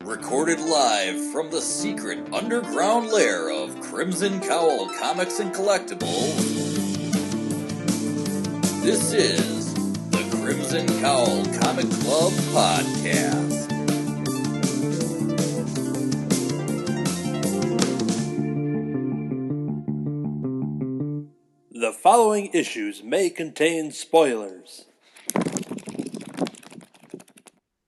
Recorded live from the secret underground lair of Crimson Cowl Comics and Collectibles, this is the Crimson Cowl Comic Club Podcast. The following issues may contain spoilers.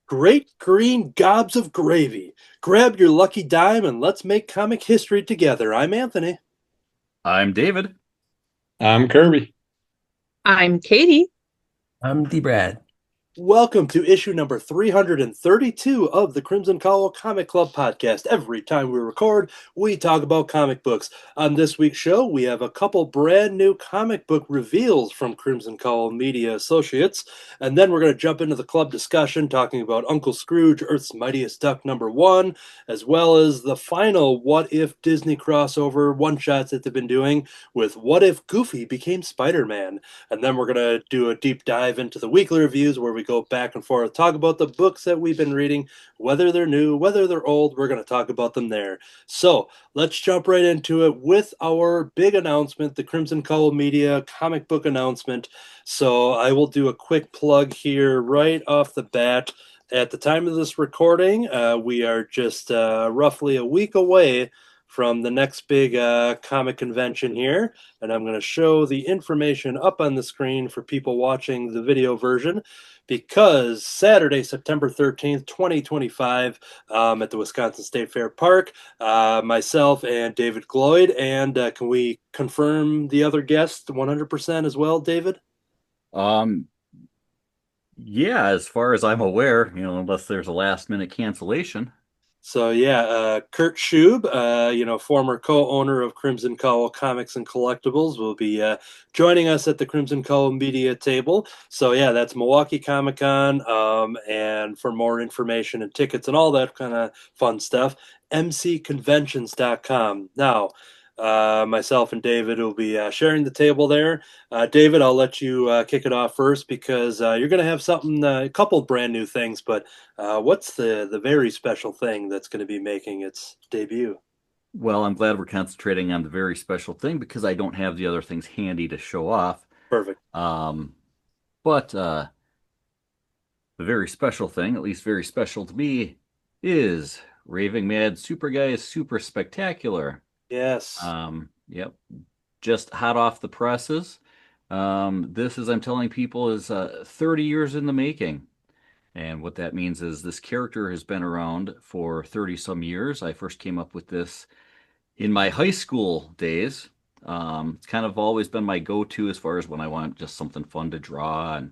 Great green gobs of gravy. Grab your lucky dime and let's make comic history together. I'm Anthony. I'm David. I'm Kirby. I'm Katie. I'm D-Brad. Welcome to issue number 332 of the Crimson Cowl Comic Club podcast. Every time we record, we talk about comic books. On this week's show, we have a couple brand new comic book reveals from Crimson Cowl Media Associates, and then we're going to jump into the club discussion talking about Uncle Scrooge, Earth's Mightiest Duck #1, as well as the final What If Disney crossover one-shots that they've been doing with What If Goofy Became Spider-Man. And then we're going to do a deep dive into the weekly reviews where we go back and forth, talk about the books that we've been reading, whether they're new, whether they're old, we're going to talk about them there. So let's jump right into it with our big announcement, the Crimson Cowl Media comic book announcement. So I will do a quick plug here right off the bat. At the time of this recording, we are just roughly a week away from the next big comic convention here, and I'm going to show the information up on the screen for people watching the video version, because Saturday, September 13th, 2025, at the Wisconsin State Fair Park, myself and David Gloyd, and can we confirm the other guest 100% as well, David? Yeah, as far as I'm aware, unless there's a last minute cancellation. So yeah, Kurt Schub, former co-owner of Crimson Cowl Comics and Collectibles, will be joining us at the Crimson Cowl Media table. So yeah, that's Milwaukee Comic Con, and for more information and tickets and all that kind of fun stuff, mcconventions.com. Now, myself and David will be sharing the table there. David, I'll let you kick it off first, because you're going to have something, a couple brand new things, but what's the very special thing that's going to be making its debut? Well, I'm glad we're concentrating on the very special thing because I don't have the other things handy to show off. Perfect. But the very special thing, at least very special to me, is Raving Mad Super Guy Super Spectacular. Yes. Yep. Just hot off the presses. This, as I'm telling people, is 30 years in the making. And what that means is this character has been around for 30 some years. I first came up with this in my high school days. It's kind of always been my go-to as far as when I want just something fun to draw and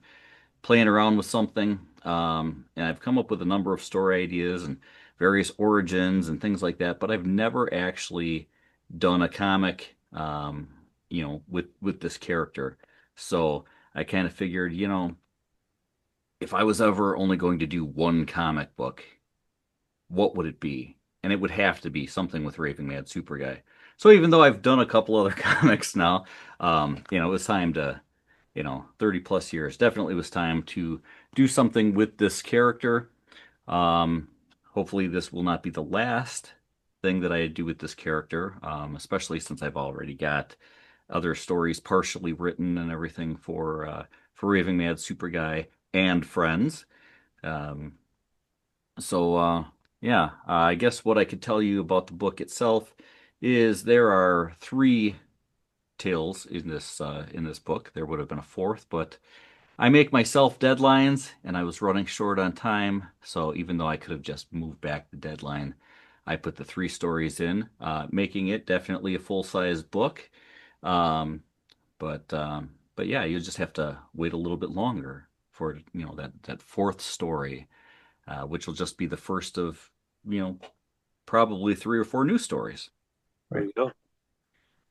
playing around with something. And I've come up with a number of story ideas and various origins and things like that, but I've never actually done a comic, with this character. So I kind of figured, if I was ever only going to do one comic book, what would it be? And it would have to be something with Raving Mad Super Guy. So even though I've done a couple other comics now, it was time to, 30 plus years, definitely was time to do something with this character. Hopefully this will not be the last thing that I do with this character, especially since I've already got other stories partially written and everything for Raving Mad Super Guy and friends. I guess what I could tell you about the book itself is there are 3 tales in this book. There would have been a 4th, but I make myself deadlines, and I was running short on time. So even though I could have just moved back the deadline, I put the 3 stories in, making it definitely a full-size book. But yeah, you just have to wait a little bit longer for that 4th story, which will just be the first of probably 3 or 4 new stories. There you go.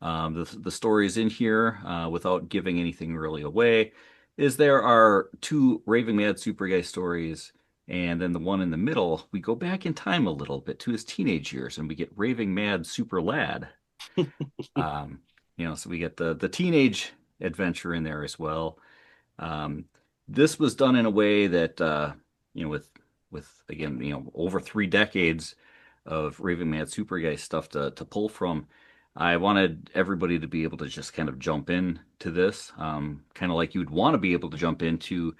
The stories in here, without giving anything really away, is there are 2 Raving Mad Super Guy stories, and then the one in the middle, we go back in time a little bit to his teenage years, and we get Raving Mad Super Lad. So we get the teenage adventure in there as well. This was done in a way that, with with, again, over 3 decades of Raving Mad Super Guy stuff to pull from. I wanted everybody to be able to just kind of jump in to this, kind of like you'd want to be able to jump into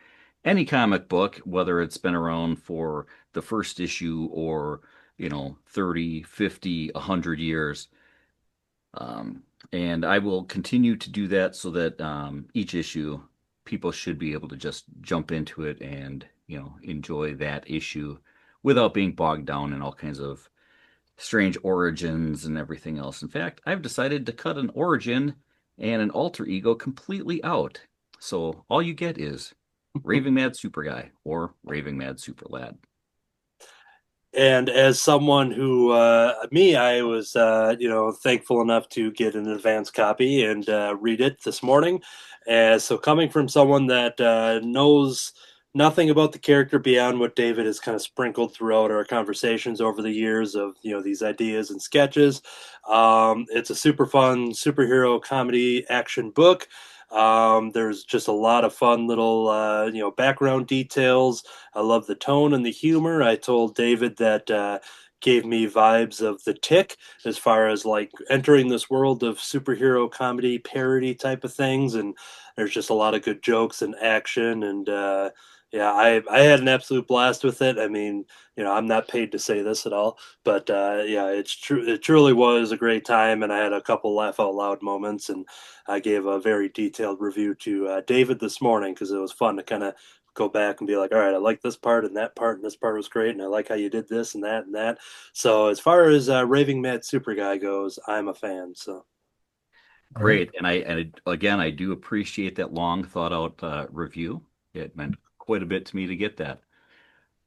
any comic book, whether it's been around for the first issue or 30, 50, 100 years. And I will continue to do that so that each issue, people should be able to just jump into it and enjoy that issue without being bogged down in all kinds of strange origins and everything else. In fact, I've decided to cut an origin and an alter ego completely out. So all you get is Raving Mad Super Guy or Raving Mad Super Lad. And as someone who, I was, thankful enough to get an advance copy and read it this morning. So coming from someone that knows nothing about the character beyond what David has kind of sprinkled throughout our conversations over the years of, these ideas and sketches, it's a super fun superhero comedy action book. There's just a lot of fun little, background details. I love the tone and the humor. I told David that gave me vibes of The Tick as far as like entering this world of superhero comedy parody type of things. And there's just a lot of good jokes and action. And I had an absolute blast with it. I mean, I'm not paid to say this at all, but it's true. It truly was a great time, and I had a couple laugh out loud moments. And I gave a very detailed review to David this morning because it was fun to kind of go back and be like, all right, I like this part and that part, and this part was great, and I like how you did this and that and that. So as far as Raving Mad Super Guy goes, I'm a fan. So great, and I do appreciate that long thought out review. It meant quite a bit to me to get that.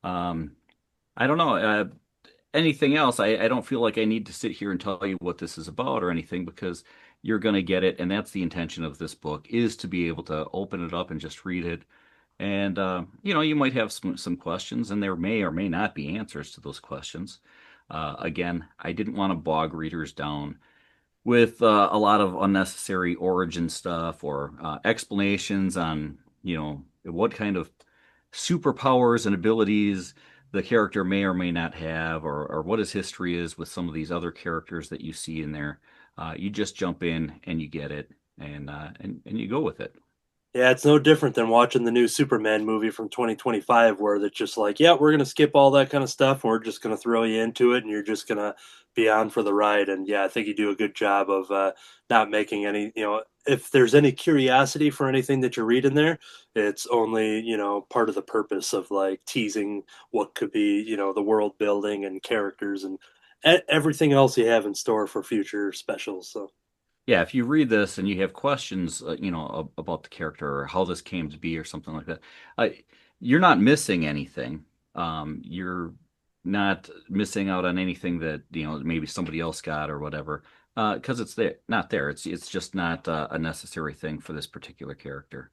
I don't know. Anything else? I don't feel like I need to sit here and tell you what this is about or anything because you're going to get it, and that's the intention of this book, is to be able to open it up and just read it. And you might have some questions, and there may or may not be answers to those questions. Again, I didn't want to bog readers down with a lot of unnecessary origin stuff or explanations on what kind of superpowers and abilities the character may or may not have, or what his history is with some of these other characters that you see in there. You just jump in and you get it, and you go with it. yeah, it's no different than watching the new Superman movie from 2025, where they're just like, yeah, we're gonna skip all that kind of stuff, and we're just gonna throw you into it, and you're just gonna be on for the ride. And yeah, I think you do a good job of not making any, if there's any curiosity for anything that you read in there, it's only, part of the purpose of like teasing what could be, the world building and characters and everything else you have in store for future specials. So Yeah, if you read this and you have questions, about the character or how this came to be or something like that, uh, you're not missing anything. You're not missing out on anything that maybe somebody else got or whatever, because it's not there. It's just not a necessary thing for this particular character.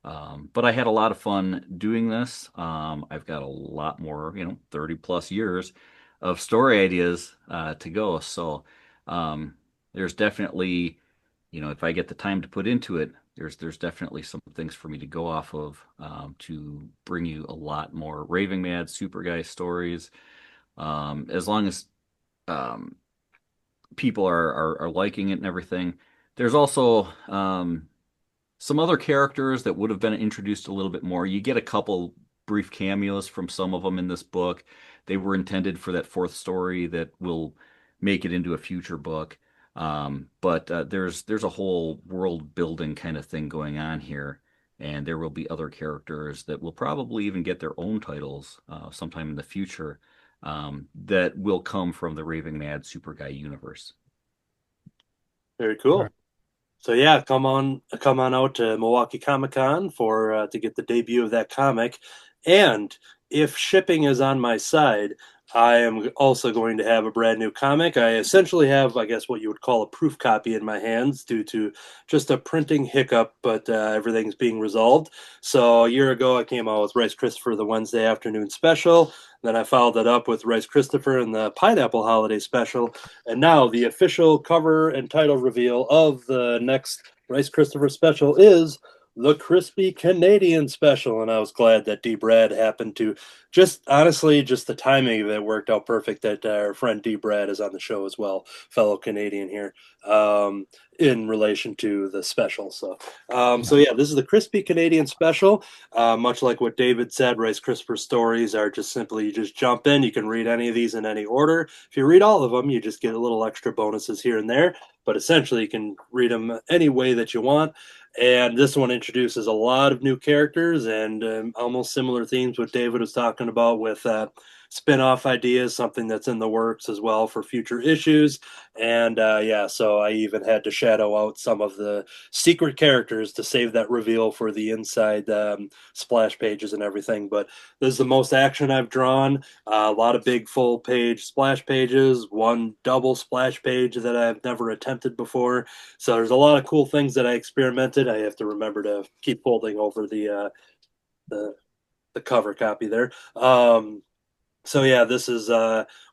But I had a lot of fun doing this. I've got a lot more, 30 plus years of story ideas to go. So there's definitely, if I get the time to put into it, there's definitely some things for me to go off of to bring you a lot more Raving Mad Super Guy stories. As long as people are liking it and everything. There's also some other characters that would have been introduced a little bit more. You get a couple brief cameos from some of them in this book. They were intended for that fourth story that will make it into a future book. But there's a whole world building kind of thing going on here, and there will be other characters that will probably even get their own titles sometime in the future that will come from the Raving Mad Super Guy universe. very cool. So yeah, come on out to Milwaukee Comic Con for to get the debut of that comic. And if shipping is on my side, I am also going to have a brand new comic. I essentially have, I guess, what you would call a proof copy in my hands due to just a printing hiccup, but everything's being resolved. So a year ago, I came out with Rice Christopher, the Wednesday afternoon special. Then I followed it up with Rice Christopher and the Pineapple Holiday special. And now the official cover and title reveal of the next Rice Christopher special is the Crispy Canadian special, and I was glad that D. Brad happened to honestly, just the timing of it worked out perfect that our friend D. Brad is on the show as well, fellow Canadian here, in relation to the special. So yeah, this is the Crispy Canadian special. Much like what David said, Rice Crisper stories are just simply you just jump in. You can read any of these in any order. If you read all of them, you just get a little extra bonuses here and there. But essentially, you can read them any way that you want. And this one introduces a lot of new characters and almost similar themes what David was talking about with spin-off ideas, something that's in the works as well for future issues. And yeah, so I even had to shadow out some of the secret characters to save that reveal for the inside splash pages and everything. But this is the most action I've drawn. A lot of big full page splash pages, one double splash page that I've never attempted before. So there's a lot of cool things that I experimented. I have to remember to keep folding over the cover copy there. So yeah, this is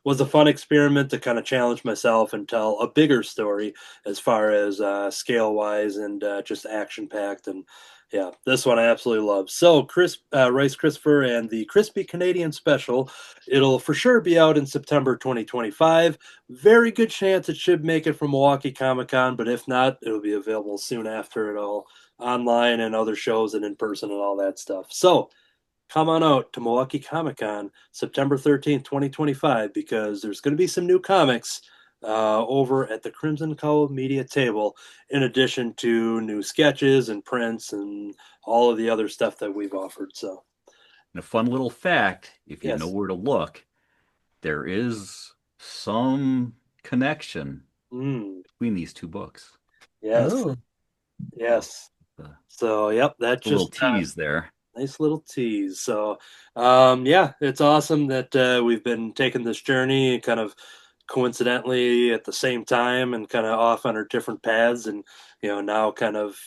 was a fun experiment to kind of challenge myself and tell a bigger story as far as scale wise and just action packed. And yeah, this one I absolutely love. So Rice Christopher and the Crispy Canadian special, it'll for sure be out in September 2025. Very good chance it should make it from Milwaukee Comic Con, but if not, it'll be available soon after it all online and other shows and in person and all that stuff. So come on out to Milwaukee Comic Con September 13th, 2025, because there's going to be some new comics over at the Crimson Cowl Media table, in addition to new sketches and prints and all of the other stuff that we've offered. So, And a fun little fact, if you know yes. where to look, there is some connection between these two books. Yes. Oh, Yes. The So, yep, that's little just tease there. nice little tease. So, yeah, it's awesome that we've been taking this journey kind of coincidentally at the same time and kind of off on our different paths, and now kind of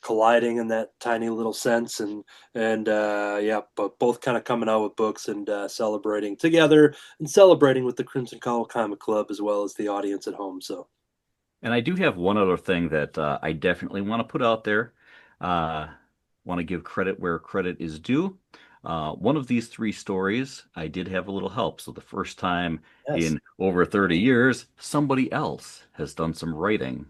colliding in that tiny little sense, and yeah, but both kind of coming out with books and celebrating together and celebrating with the Crimson Cowl Comic Club as well as the audience at home. So, And I do have one other thing that I definitely want to put out there. Uh, want to give credit where credit is due. One of these three stories, I did have a little help. So the first time yes. in over 30 years, somebody else has done some writing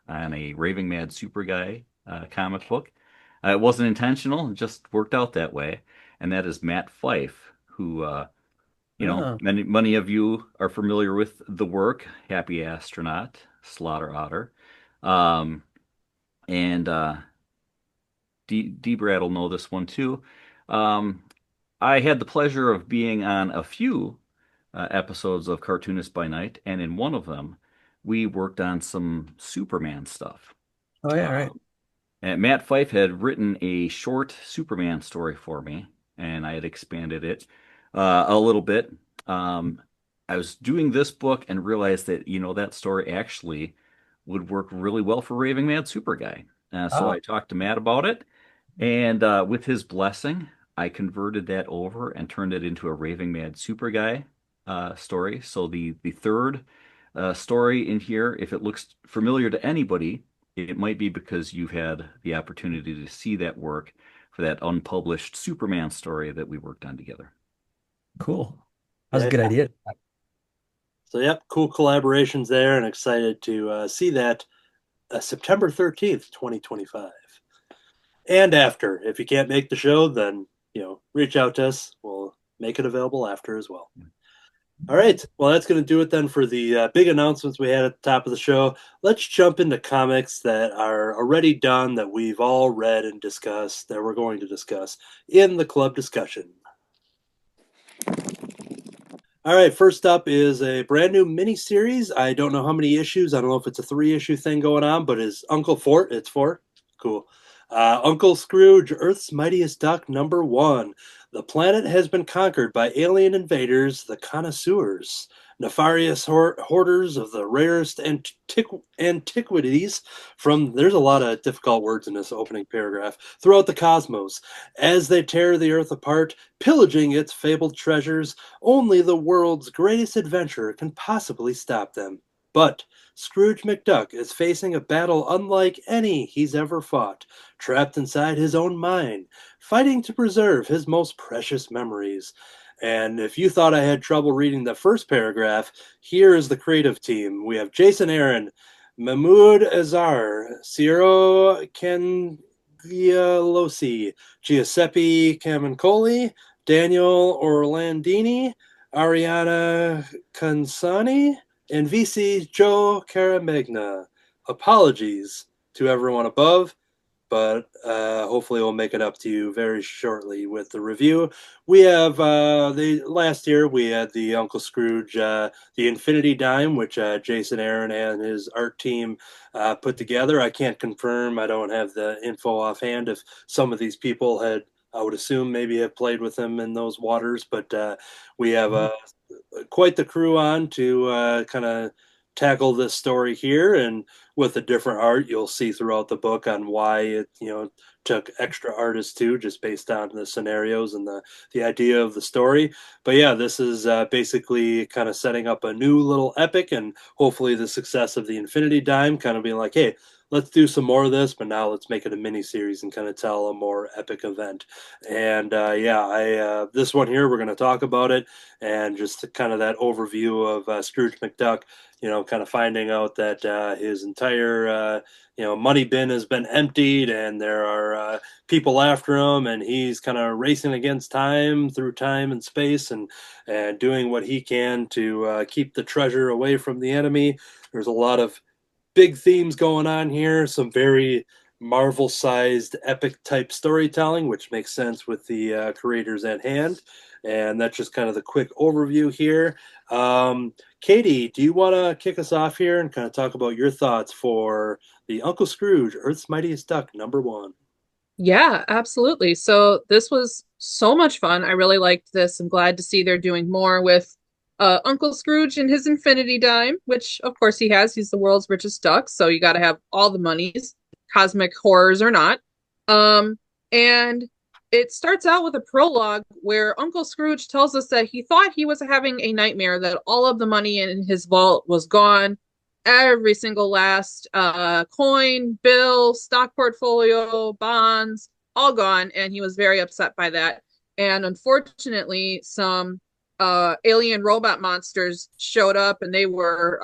on a Raving Mad Super Guy comic book. It wasn't intentional, it just worked out that way. And that is Matt Fife, who oh, many of you are familiar with the work, Happy Astronaut, Slaughter Otter. Um, and D Brad will know this one too. Um, I had the pleasure of being on a few episodes of Cartoonist by Night, and in one of them, we worked on some Superman stuff. oh yeah, right. And Matt Fife had written a short Superman story for me, and I had expanded it a little bit. I was doing this book and realized that, that story actually would work really well for Raving Mad Super Guy. So Oh, I talked to Matt about it, and with his blessing, I converted that over and turned it into a Raving Mad Super Guy story. So the third story in here, if it looks familiar to anybody, it might be because you've had the opportunity to see that work for that unpublished Superman story that we worked on together. cool. That's Yeah. a good idea. So, yep, cool collaborations there, and excited to see that September 13th, 2025. And after, if you can't make the show, then, reach out to us. We'll make it available after as well. All right. Well, that's going to do it then for the big announcements we had at the top of the show. Let's jump into comics that are already done, that we've all read and discussed, that we're going to discuss in the club discussion. All right, first up is a brand new mini-series. I don't know how many issues. I don't know if it's a 3-issue thing going on, but is Uncle Fort? It's 4? Cool. Uncle Scrooge, Earth's Mightiest Duck, #1. The planet has been conquered by alien invaders, the connoisseurs, nefarious hoarders of the rarest antiquities from, there's a lot of difficult words in this opening paragraph, throughout the cosmos. As they tear the Earth apart, pillaging its fabled treasures, only the world's greatest adventurer can possibly stop them. But Scrooge McDuck is facing a battle unlike any he's ever fought, trapped inside his own mind, fighting to preserve his most precious memories. And if you thought I had trouble reading the first paragraph, here is the creative team. We have Jason Aaron, Mahmoud Azar, Ciro Cangialosi, Giuseppe Camancoli, Daniel Orlandini, Ariana Consani, and VC Joe Caramagna. Apologies to everyone above, but hopefully we'll make it up to you very shortly with the review. We have last year we had the Uncle Scrooge, the Infinity Dime, which Jason Aaron and his art team put together. I can't confirm. I don't have the info offhand if some of these people had, I would assume, maybe have played with him in those waters, but we have quite the crew on to kind of tackle this story here, and with a different art you'll see throughout the book on why it took extra artists too, just based on the scenarios and the idea of the story. But yeah, this is basically kind of setting up a new little epic, and hopefully the success of the Infinity Dime kind of being like, hey, let's do some more of this, but now let's make it a mini series and kind of tell a more epic event. And this one here, we're going to talk about it, and just kind of that overview of Scrooge McDuck, kind of finding out that his entire money bin has been emptied, and there are people after him, and he's kind of racing against time through time and space, and doing what he can to keep the treasure away from the enemy. There's a lot of big themes going on here, some very Marvel-sized epic type storytelling, which makes sense with the creators at hand. And that's just kind of the quick overview here. Katie, do you want to kick us off here and kind of talk about your thoughts for the Uncle Scrooge, Earth's Mightiest Duck, #1? Yeah, absolutely. So this was so much fun. I really liked this. I'm glad to see they're doing more with Uncle Scrooge and his Infinity Dime, which of course he has. He's the world's richest duck, so you got to have all the monies, cosmic horrors or not. And it starts out with a prologue where Uncle Scrooge tells us that he thought he was having a nightmare, that all of the money in his vault was gone. Every single last coin, bill, stock portfolio, bonds, all gone, and he was very upset by that. And unfortunately, some alien robot monsters showed up, and they were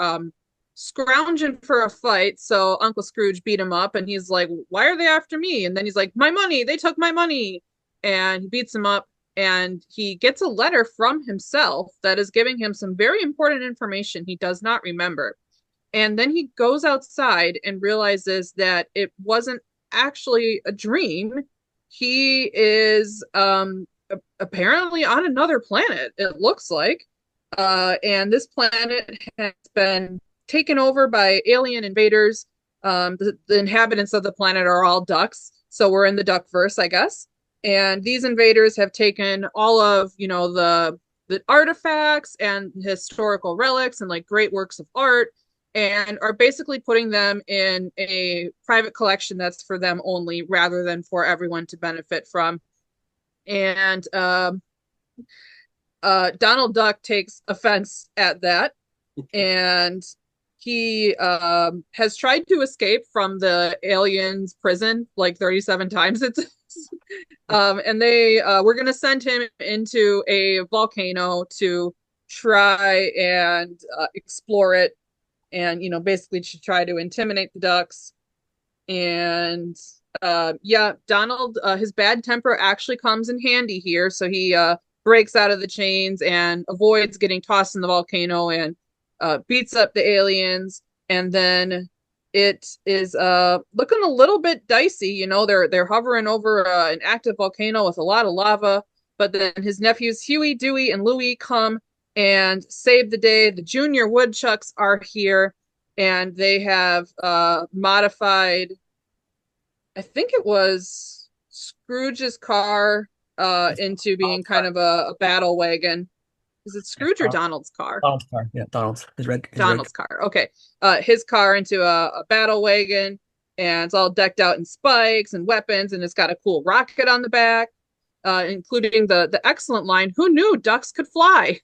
scrounging for a fight. So Uncle Scrooge beat him up, and he's like, "Why are they after me?" And then he's like, "My money! They took my money!" And he beats him up, and he gets a letter from himself that is giving him some very important information he does not remember. And then he goes outside and realizes that it wasn't actually a dream. He is apparently on another planet, it looks like. And this planet has been taken over by alien invaders. The inhabitants of the planet are all ducks, so we're in the Duckverse, I guess. And these invaders have taken all of, the artifacts and historical relics and like great works of art, and are basically putting them in a private collection that's for them only, rather than for everyone to benefit from. And Donald Duck takes offense at that, and he has tried to escape from the aliens' prison like 37 times. And they were going to send him into a volcano to try and explore it, and basically to try to intimidate the ducks. And Donald, his bad temper actually comes in handy here, so he breaks out of the chains and avoids getting tossed in the volcano, and beats up the aliens. And then it is looking a little bit dicey. They're hovering over an active volcano with a lot of lava, but then his nephews Huey, Dewey, and Louie come and save the day. The Junior Woodchucks are here, and they have modified, I think it was Scrooge's car into being kind of a battle wagon. Is it Scrooge or Donald's car? Donald's car. Yeah, Donald's. Donald's car. Okay. His car into a battle wagon, and it's all decked out in spikes and weapons, and it's got a cool rocket on the back, including the excellent line, "Who knew ducks could fly?"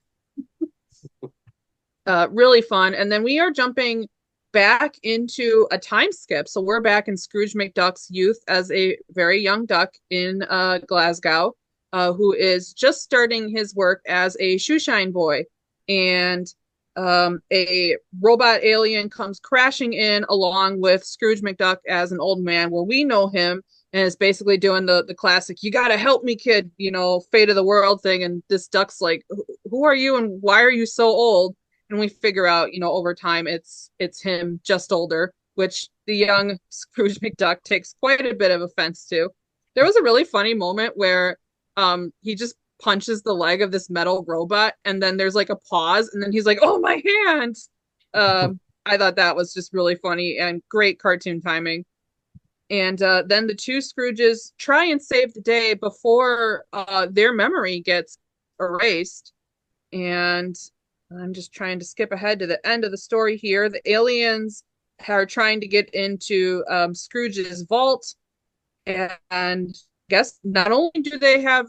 Really fun. And then we are jumping back into a time skip. So we're back in Scrooge McDuck's youth as a very young duck in Glasgow, who is just starting his work as a shoeshine boy. And a robot alien comes crashing in along with Scrooge McDuck as an old man, where we know him, and is basically doing the classic "you gotta help me, kid," fate of the world thing. And this duck's like, "Who are you, and why are you so old?" And we figure out, over time, it's him, just older, which the young Scrooge McDuck takes quite a bit of offense to. There was a really funny moment where he just punches the leg of this metal robot, and then there's like a pause, and then he's like, "Oh, my hand!" I thought that was just really funny and great cartoon timing. And then the two Scrooges try and save the day before their memory gets erased. And I'm just trying to skip ahead to the end of the story here. The aliens are trying to get into Scrooge's vault, and guess not only do they have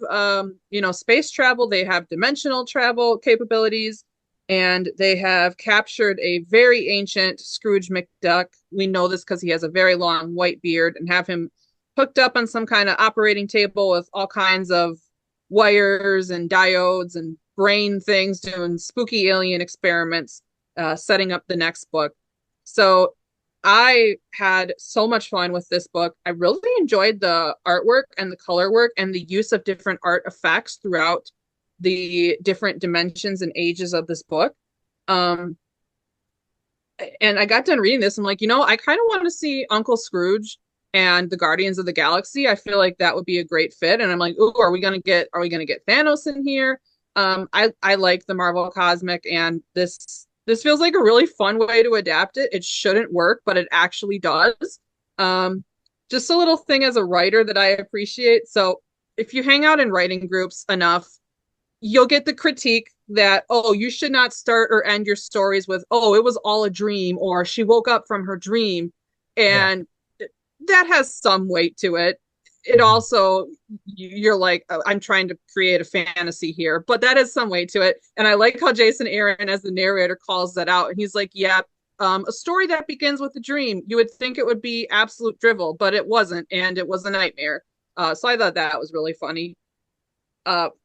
space travel, they have dimensional travel capabilities, and they have captured a very ancient Scrooge McDuck. We know this because he has a very long white beard, and have him hooked up on some kind of operating table with all kinds of wires and diodes and brain things, doing spooky alien experiments, setting up the next book. So I had so much fun with this book. I really enjoyed the artwork and the color work and the use of different art effects throughout the different dimensions and ages of this book. And I got done reading this. I'm like, I kind of want to see Uncle Scrooge and the Guardians of the Galaxy. I feel like that would be a great fit. And I'm like, ooh, are we gonna get Thanos in here? I like the Marvel Cosmic, and this feels like a really fun way to adapt it. It shouldn't work, but it actually does. Just a little thing as a writer that I appreciate. So if you hang out in writing groups enough, you'll get the critique that, oh, you should not start or end your stories with, "Oh, it was all a dream," or "she woke up from her dream." And that has some weight to it. It also, you're like, I'm trying to create a fantasy here, but that has some weight to it. And I like how Jason Aaron, as the narrator, calls that out. And he's like, yeah, a story that begins with a dream, you would think it would be absolute drivel, but it wasn't. And it was a nightmare. So I thought that was really funny.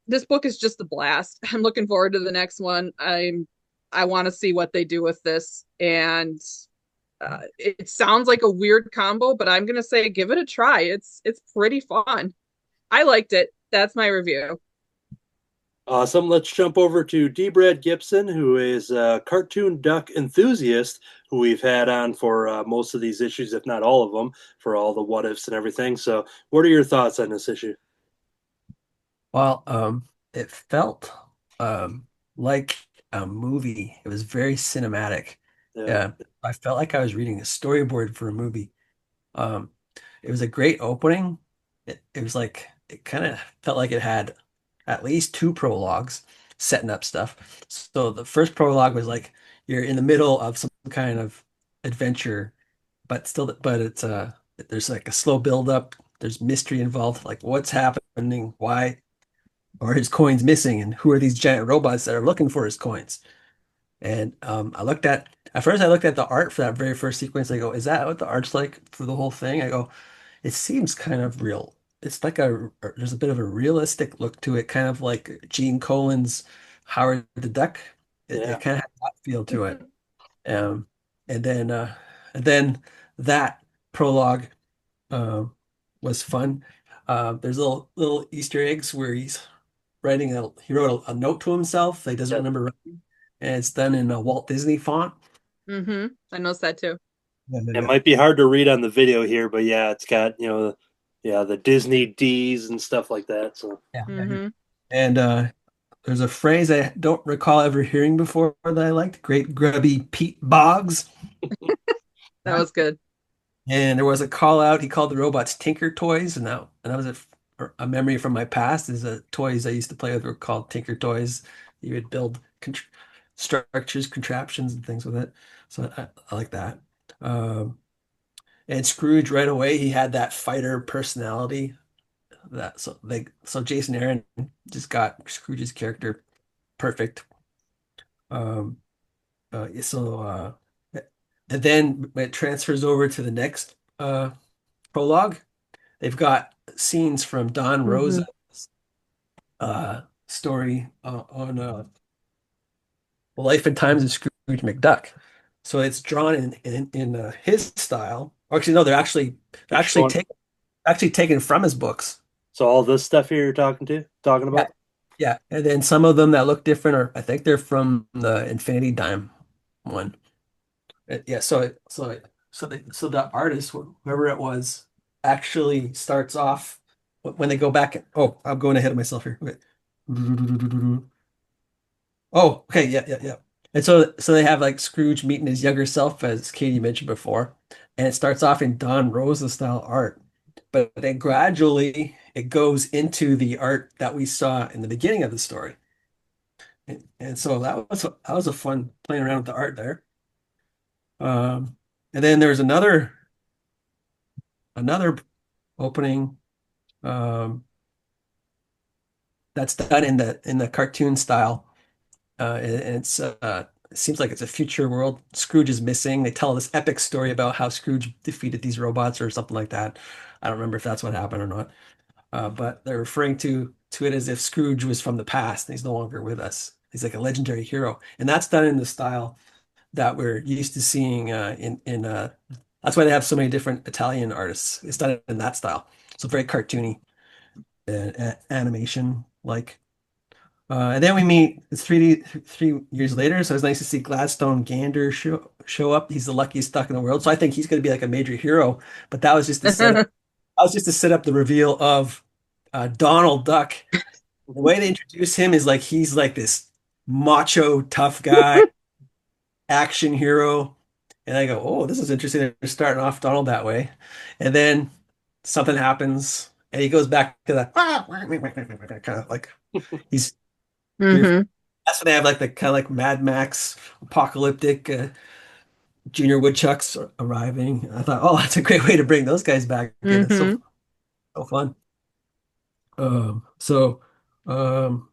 This book is just a blast. I'm looking forward to the next one. I want to see what they do with this. And it sounds like a weird combo, but I'm gonna say give it a try. It's pretty fun. I liked it. That's my review. Awesome. Let's jump over to D. Brad Gibson, who is a cartoon duck enthusiast who we've had on for most of these issues, if not all of them, for all the what ifs and everything. So, what are your thoughts on this issue? Well, it felt like a movie. It was very cinematic. Yeah. I felt like I was reading a storyboard for a movie. Um, it was a great opening. It was like it kind of felt like it had at least two prologues setting up stuff. So the first prologue was like you're in the middle of some kind of adventure, but it's there's like a slow build up. There's mystery involved, like what's happening, why are his coins missing, and who are these giant robots that are looking for his coins? And at first I looked at the art for that very first sequence. I go, is that what the art's like for the whole thing? I go, it seems kind of real. It's like there's a bit of a realistic look to it, kind of like Gene Colan's Howard the Duck. It kind of has that feel to it. Um, and then uh, and then that prologue was fun. There's little Easter eggs where he wrote a note to himself that he doesn't remember writing, and it's done in a Walt Disney font. I noticed that too. It might be hard to read on the video here, but yeah, it's got, the Disney D's and stuff like that. So And there's a phrase I don't recall ever hearing before that I liked. Great grubby Pete Boggs. That was good. And there was a call out. He called the robots Tinker Toys, and that was a memory from my past. Is toys I used to play with were called Tinker Toys. You would build structures, contraptions, and things with it. So I like that. And Scrooge right away, he had that fighter personality. So Jason Aaron just got Scrooge's character perfect. And then when it transfers over to the next prologue, they've got scenes from Don Mm-hmm. Rosa's story on the life and times of Scrooge McDuck. So it's drawn in his style. Or actually, no, they're actually Showing- taken from his books. So all this stuff here you're talking Yeah, about? yeah. And then some of them that look different are, I think they're from the Infinity Dime one. Yeah, so the artist, whoever it was, actually starts off when they go back. Oh, I'm going ahead of myself here. Wait. Oh, okay, yeah. And so they have like Scrooge meeting his younger self, as Katie mentioned before, and it starts off in Don Rosa style art, but then gradually it goes into the art that we saw in the beginning of the story, and so that was a fun playing around with the art there. And then there's another opening that's done in the cartoon style. And it seems like it's a future world. Scrooge is missing. They tell this epic story about how Scrooge defeated these robots or something like that. I don't remember if that's what happened or not. But they're referring to it as if Scrooge was from the past and he's no longer with us. He's like a legendary hero, and that's done in the style that we're used to seeing in that's why they have so many different Italian artists. It's done in that style. So very cartoony animation like. And then we meet, it's 3 years later, so it's nice to see Gladstone Gander show up. He's the luckiest duck in the world, so I think he's going to be like a major hero. But that was just to set up. That was just to set up the reveal of Donald Duck. The way they introduce him is like he's like this macho tough guy, action hero, and I go, "Oh, this is interesting." They're starting off Donald that way, and then something happens, and he goes back to that kind of like he's. Mm-hmm. That's when they have like the kind of like Mad Max apocalyptic Junior Woodchucks arriving. I thought, oh, that's a great way to bring those guys back in. It's Mm-hmm. so fun. So, um,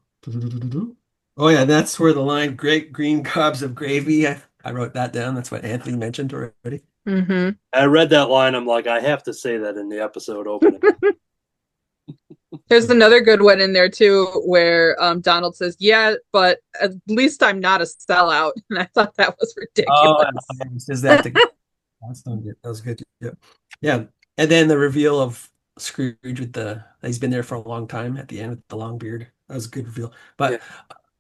oh yeah, that's where the line "Great green gobs of gravy." I wrote that down. That's what Anthony mentioned already. Mm-hmm. I read that line. I'm like, I have to say that in the episode opening. There's another good one in there too, where Donald says, "Yeah, but at least I'm not a sellout," and I thought that was Oh, ridiculous. and says that to that was good. Yeah, yeah. And then the reveal of Scrooge with he's been there for a long time at the end with the long beard. That was a good reveal. But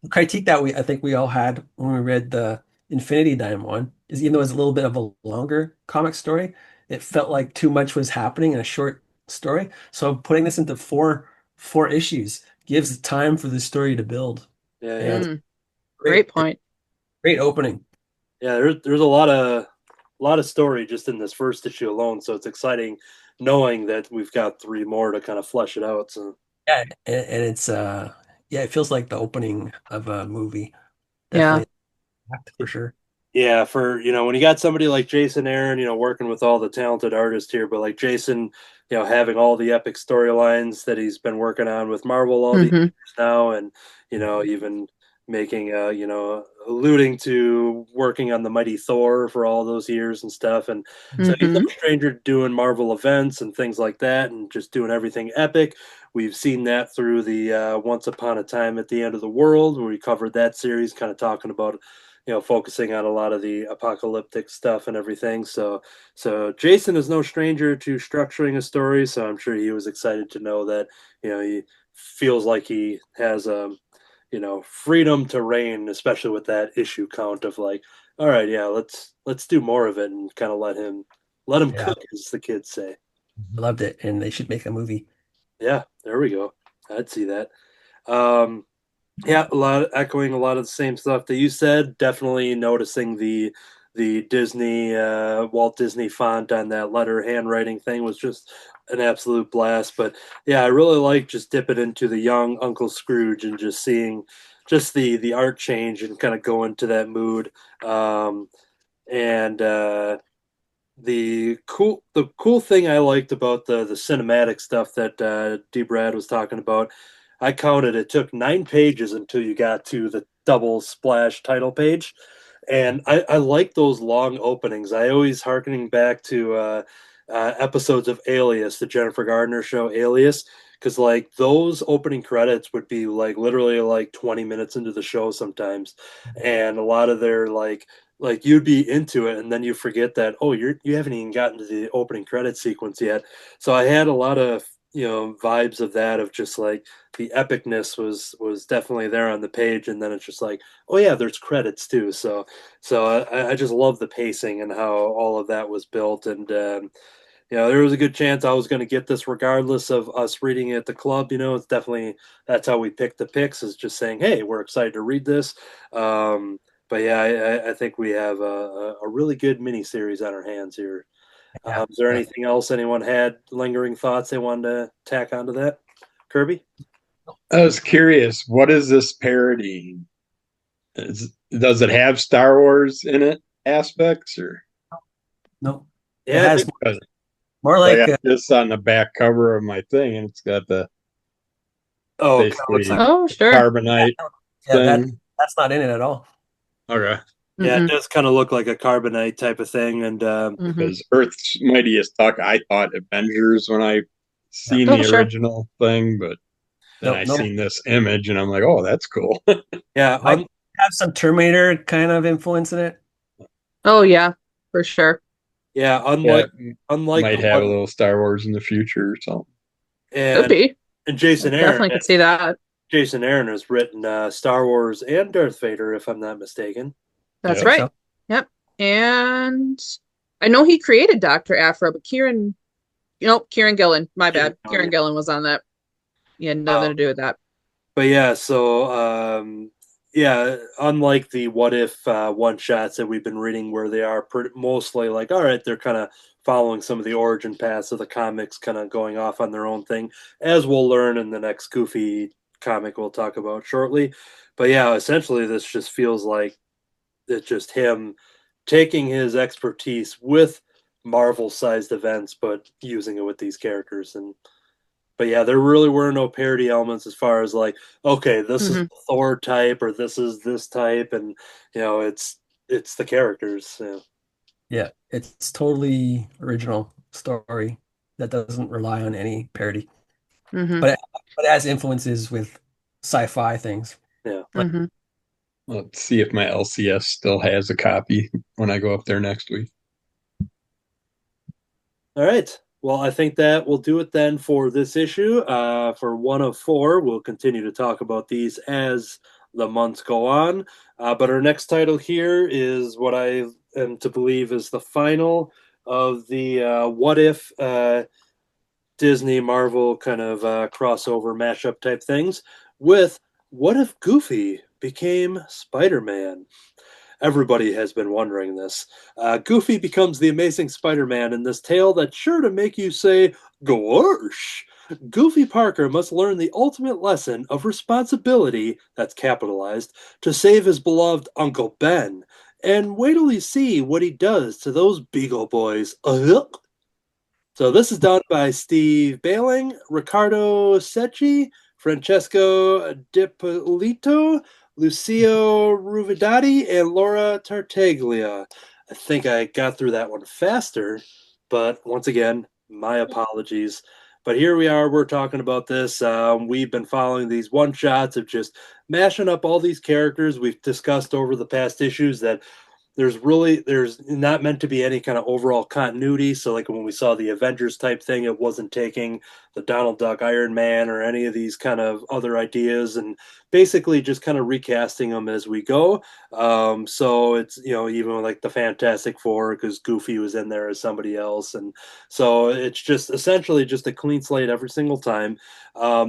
the critique that I think we all had when we read the Infinity Dime one is even though it's a little bit of a longer comic story, it felt like too much was happening in a short story. So putting this into four issues gives time for the story to build. Yeah, And Great point. great opening. yeah. There's a lot of story just in this first issue alone, so it's exciting knowing that we've got 3 more to kind of flesh it out. So Yeah, and it's yeah, it feels like the opening of a movie. Yeah. Definitely for sure. yeah, for when you got somebody like Jason Aaron, working with all the talented artists here, but like Jason, having all the epic storylines that he's been working on with Marvel all these Mm-hmm. years now, and even making alluding to working on the Mighty Thor for all those years and stuff, and so he's no Mm-hmm. stranger to doing Marvel events and things like that, and just doing everything epic. We've seen that through the Once Upon a Time at the End of the World, where we covered that series, kind of talking about focusing on a lot of the apocalyptic stuff and everything. So Jason is no stranger to structuring a story. So I'm sure he was excited to know that, he feels like he has, freedom to reign, especially with that issue count of like, all right, yeah, let's do more of it and kind of let him Yeah, cook, as the kids say. I loved it, and they should make a movie. Yeah, there we go. I'd see that. Yeah, echoing a lot of the same stuff that you said. Definitely noticing the Disney Walt Disney font on that letter handwriting thing was just an absolute blast. But yeah, I really like just dipping into the young Uncle Scrooge and just seeing just the art change and kind of go into that mood. And the cool thing I liked about the cinematic stuff that D. Brad was talking about, I counted it took 9 pages until you got to the double splash title page, And I like those long openings. I always hearkening back to episodes of Alias, the Jennifer Gardner show Alias, because like those opening credits would be like literally like 20 minutes into the show sometimes, and a lot of their like you'd be into it and then you forget that, oh, you haven't even gotten to the opening credit sequence yet. So I had a lot of vibes of that, of just like the epicness was definitely there on the page, and then it's just like, oh yeah, there's credits too. So I just love the pacing and how all of that was built. And there was a good chance I was going to get this regardless of us reading it at the club. It's definitely, that's how we pick the picks, is just saying, hey, we're excited to read this. But yeah, I think we have a really good mini series on our hands here. Yeah. Is there anything else anyone had lingering thoughts they wanted to tack onto that? Kirby? I was curious, what is this parody? Does it have Star Wars in it aspects, or No. It Yeah, I has think- more I like got this on the back cover of my thing, and it's got the oh, basically Oh, sure. carbonite yeah, thing. that's not in it at all. Okay, yeah, it Mm-mm. does kind of look like a carbonite type of thing, and Mhm. because Earth's Mightiest Tuck, I thought Avengers when I seen Oh, the sure. original thing, but then I No. seen this image, and I'm like, oh, that's cool. yeah, Might have some Terminator kind of influence in it. Oh, yeah, for sure. yeah, Yeah, unlike might the have a one, little Star Wars in the future or something. Could and be. Jason Aaron, Definitely could see that. Jason Aaron has written Star Wars and Darth Vader, if I'm not mistaken. That's Yep. right. So, Yep. And I know he created Dr. Afro, but Kieran Gillen. My bad. Kieran Gillen was on that. He had nothing to do with that. But yeah, so yeah, unlike the what if one shots that we've been reading, where they are mostly like, all right, they're kind of following some of the origin paths of the comics, kind of going off on their own thing, as we'll learn in the next Goofy comic we'll talk about shortly. But yeah, essentially, this just feels like it's just him taking his expertise with Marvel-sized events, but using it with these characters. And but yeah, there really were no parody elements as far as like, okay, this is Mhm. the Thor type or this is this type, and it's the characters. yeah, it's totally original story that doesn't rely on any parody, Mhm. but it has influences with sci-fi things. Yeah. Mhm. Let's see if my LCS still has a copy when I go up there next week. All right. Well, I think that will do it then for this issue. For one of four, we'll continue to talk about these as the months go on. But our next title here is what I am to believe is the final of the what if Disney Marvel kind of crossover mashup type things with what if Goofy became Spider-Man? Everybody has been wondering this. Goofy becomes the amazing Spider-Man in this tale that's sure to make you say, Gorsh! Goofy Parker must learn the ultimate lesson of responsibility, that's capitalized, to save his beloved Uncle Ben. And wait till you see what he does to those Beagle Boys. So this is done by Steve Bailing, Riccardo Secchi, Francesco Dipolito, Lucio Ruvidati, and Laura Tartaglia. I think I got through that one faster, but once again, my apologies. But here we are, we're talking about this. We've been following these one-shots of just mashing up all these characters we've discussed over the past issues that there's not meant to be any kind of overall continuity. So like when we saw the Avengers type thing, it wasn't taking the Donald Duck Iron Man or any of these kind of other ideas and basically just kind of recasting them as we go. So it's even like the Fantastic Four, because Goofy was in there as somebody else, and so it's just essentially just a clean slate every single time.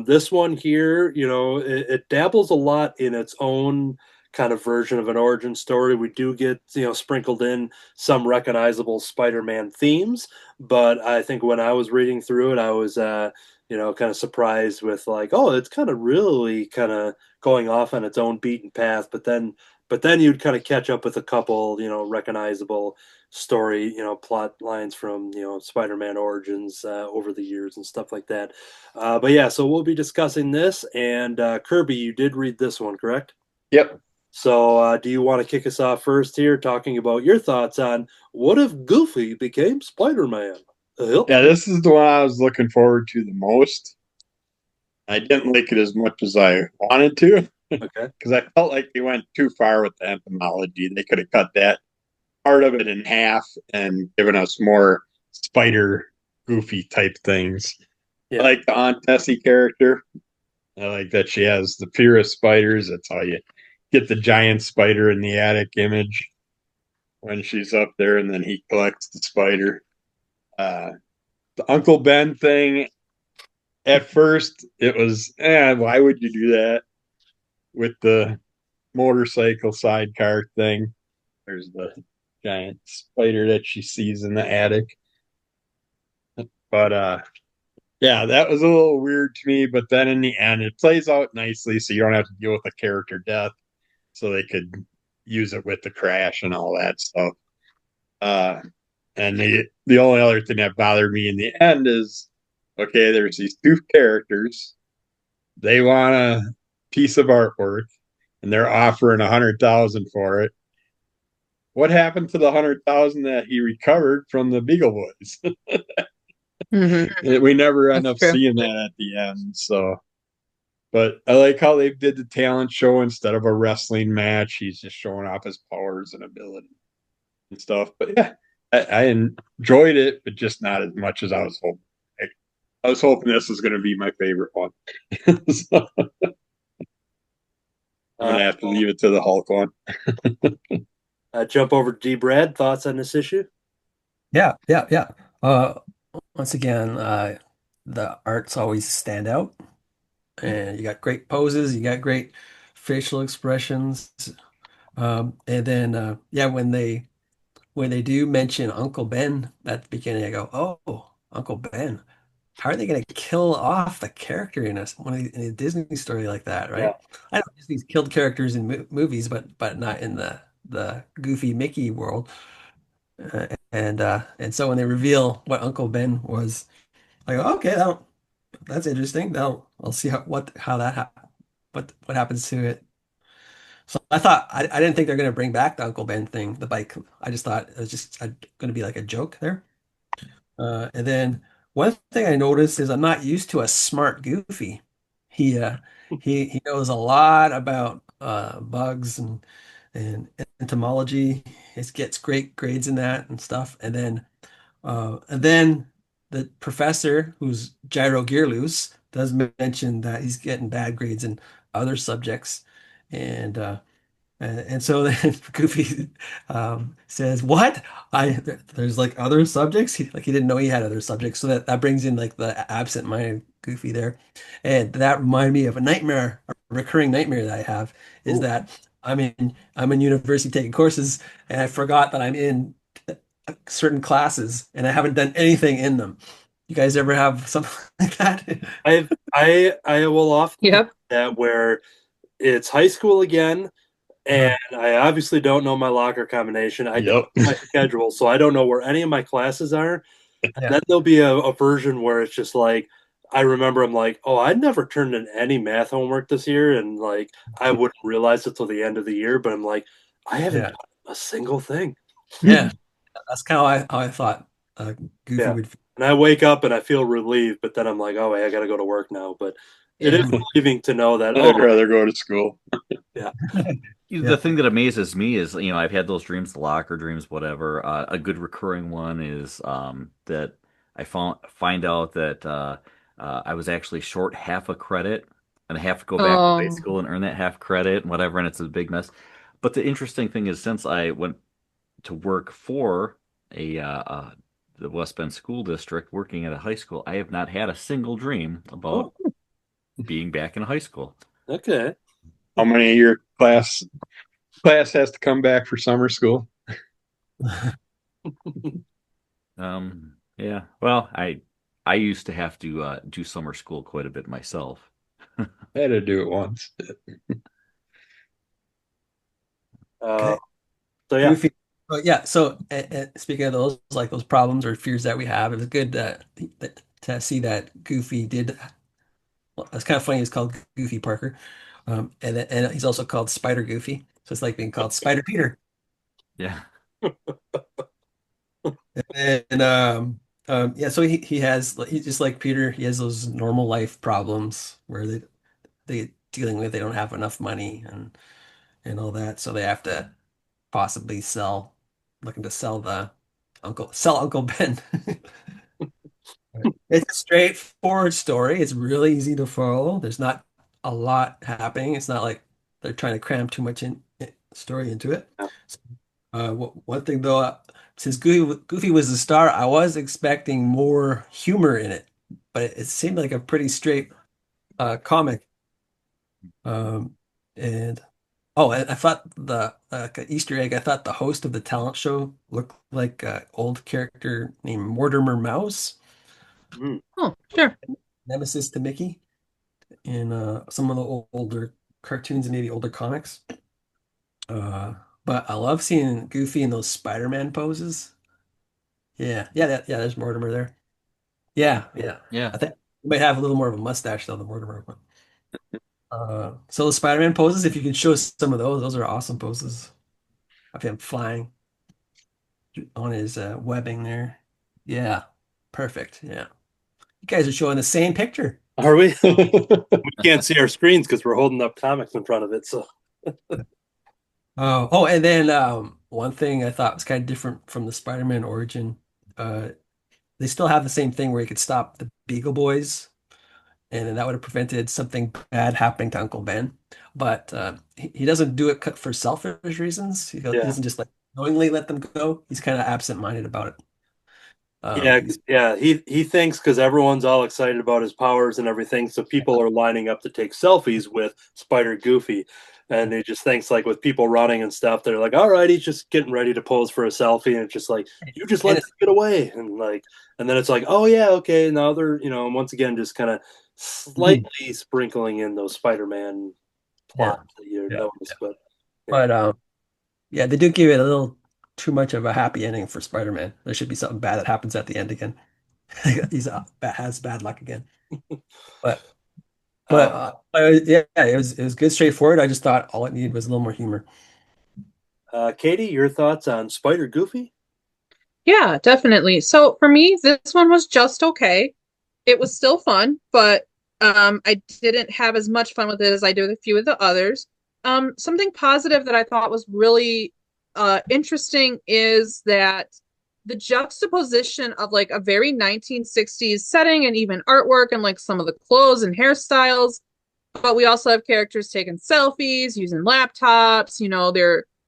This one here, it dabbles a lot in its own kind of version of an origin story. We do get, sprinkled in some recognizable Spider-Man themes, but I think when I was reading through it, I was, kind of surprised with like, oh, it's kind of really kind of going off on its own beaten path. But then you'd kind of catch up with a couple, recognizable story, plot lines from, Spider-Man Origins over the years and stuff like that. But yeah, so we'll be discussing this. And Kirby, you did read this one, correct? Yep. So, do you want to kick us off first here, talking about your thoughts on what if Goofy became Spider-Man? Yep. Yeah, this is the one I was looking forward to the most. I didn't like it as much as I wanted to Okay. because I felt like they went too far with the entomology. They could have cut that part of it in half and given us more spider goofy type things. I Yeah. like the Aunt Tessie character. I like that she has the fear of spiders. That's how you get the giant spider in the attic image when she's up there, and then he collects the spider. Uh, the Uncle Ben thing, at first, it was, why would you do that with the motorcycle sidecar thing? There's the giant spider that she sees in the attic. But yeah, that was a little weird to me. But then in the end, it plays out nicely, so you don't have to deal with the character death. So they could use it with the crash and all that stuff. Uh, and the only other thing that bothered me in the end is, okay, there's these two characters. They want a piece of artwork, and they're offering 100,000 for it. What happened to the 100,000 that he recovered from the Beagle Boys? We never end That's up true. seeing that at the end. So, but I like how they did the talent show instead of a wrestling match. He's just showing off his powers and ability and stuff. But yeah, I enjoyed it, but just not as much as I was hoping. I was hoping this was going to be my favorite one. So I'm going to have to leave it to the Hulk one. Jump over to D. Brad. Thoughts on this issue? Yeah, yeah, yeah. Once again, the arts always stand out, and you got great poses, you got great facial expressions, and then yeah, when they do mention Uncle Ben at the beginning, I go, "Oh, Uncle Ben! How are they going to kill off the character in in a Disney story like that, Yeah. right?" I know Disney's killed characters in movies, but not in the Goofy Mickey world. And so when they reveal what Uncle Ben was, I go, okay, that's interesting. Now I'll see how that what happens to it. So I didn't think they're going to bring back the Uncle Ben thing, the bike. I just thought it was just going to be like a joke there. And then one thing I noticed is I'm not used to a smart Goofy. He uh, he knows a lot about bugs and entomology. He gets great grades in that and stuff. And then the professor, who's Gyro Gearloose, does mention that he's getting bad grades in other subjects, and and so then Goofy says, "What? There's like other subjects? He didn't know he had other subjects." So that brings in like the absent-minded Goofy there, and that reminded me of a nightmare, a recurring nightmare that I have, is Ooh. that I'm in university taking courses, and I forgot that I'm in certain classes, and I haven't done anything in them. You guys ever have something like that? I will often do Yep. that where it's high school again, and I obviously don't know my locker combination. I don't Yep. know my schedule, so I don't know where any of my classes are. Yeah. Then there'll be a version where it's just like I remember I'm like, oh, I never turned in any math homework this year, and like I wouldn't realize it till the end of the year, but I'm like, I haven't Yeah. done a single thing. Yeah. That's kind of how I thought Goofy Yeah. would. And I wake up and I feel relieved, but then I'm like, oh, wait, I got to go to work now. But it is Yeah. relieving to know that, I'd oh, rather go to school. yeah, Yeah. The thing that amazes me is, I've had those dreams, the locker dreams, whatever. A good recurring one is that I find out that I was actually short half a credit and I have to go back to high Oh, school and earn that half credit and whatever, and it's a big mess. But the interesting thing is, since I went to work for the West Bend School District, working at a high school, I have not had a single dream about oh, being back in high school. okay. How many of your class has to come back for summer school? Yeah. Well, I used to have to do summer school quite a bit myself. I had to do it once. Uh, Okay. so yeah, Goofy. But yeah. So speaking of those, like those problems or fears that we have, it was good to see that Goofy did. Well, it's kind of funny. He's called Goofy Parker, and he's also called Spider Goofy. So it's like being called Spider Peter. Yeah. And yeah, so he's just like Peter. He has those normal life problems where they dealing with they don't have enough money and all that, so they have to possibly looking to sell Uncle Ben. It's a straightforward story. It's really easy to follow. There's not a lot happening. It's not like they're trying to cram too much story into it. Yeah. One thing though, since Goofy was the star, I was expecting more humor in it, but it seemed like a pretty straight comic. Um, and and I thought like an Easter egg. I thought the host of the talent show looked like an old character named Mortimer Mouse, Mm. Oh, sure. nemesis to Mickey, in some of the older cartoons and maybe older comics. But I love seeing Goofy in those Spider-Man poses. Yeah. There's Mortimer there. Yeah. Yeah. I think he might have a little more of a mustache though, than Mortimer. So the Spider-Man poses, if you can show some of those are awesome poses of him flying on his webbing there. Yeah, perfect. Yeah, you guys are showing the same picture. Are we? We can't see our screens because we're holding up comics in front of it. So And then one thing I thought was kind of different from the Spider-Man origin. They still have the same thing where he could stop the Beagle Boys, and then that would have prevented something bad happening to Uncle Ben. But he doesn't do it for selfish reasons. He Yeah. doesn't just like knowingly let them go. He's kind of absent-minded about it. He thinks because everyone's all excited about his powers and everything, so people are lining up to take selfies with Spider Goofy, and he just thinks like with people running and stuff, they're like, all right, he's just getting ready to pose for a selfie, and it's just like you just let him get away, and then it's like, oh yeah, okay, now they're once again just kind of slightly sprinkling in those Spider-Man plots that you notice, But yeah, they do give it a little too much of a happy ending for Spider-Man. There should be something bad that happens at the end again. Has bad luck again. But yeah, it was good, straightforward. I just thought all it needed was a little more humor. Katie, your thoughts on Spider Goofy? Yeah, definitely. So for me, this one was just okay. It was still fun, but I didn't have as much fun with it as I did with a few of the others. Something positive that I thought was really interesting is that the juxtaposition of like a very 1960s setting and even artwork and like some of the clothes and hairstyles, but we also have characters taking selfies, using laptops,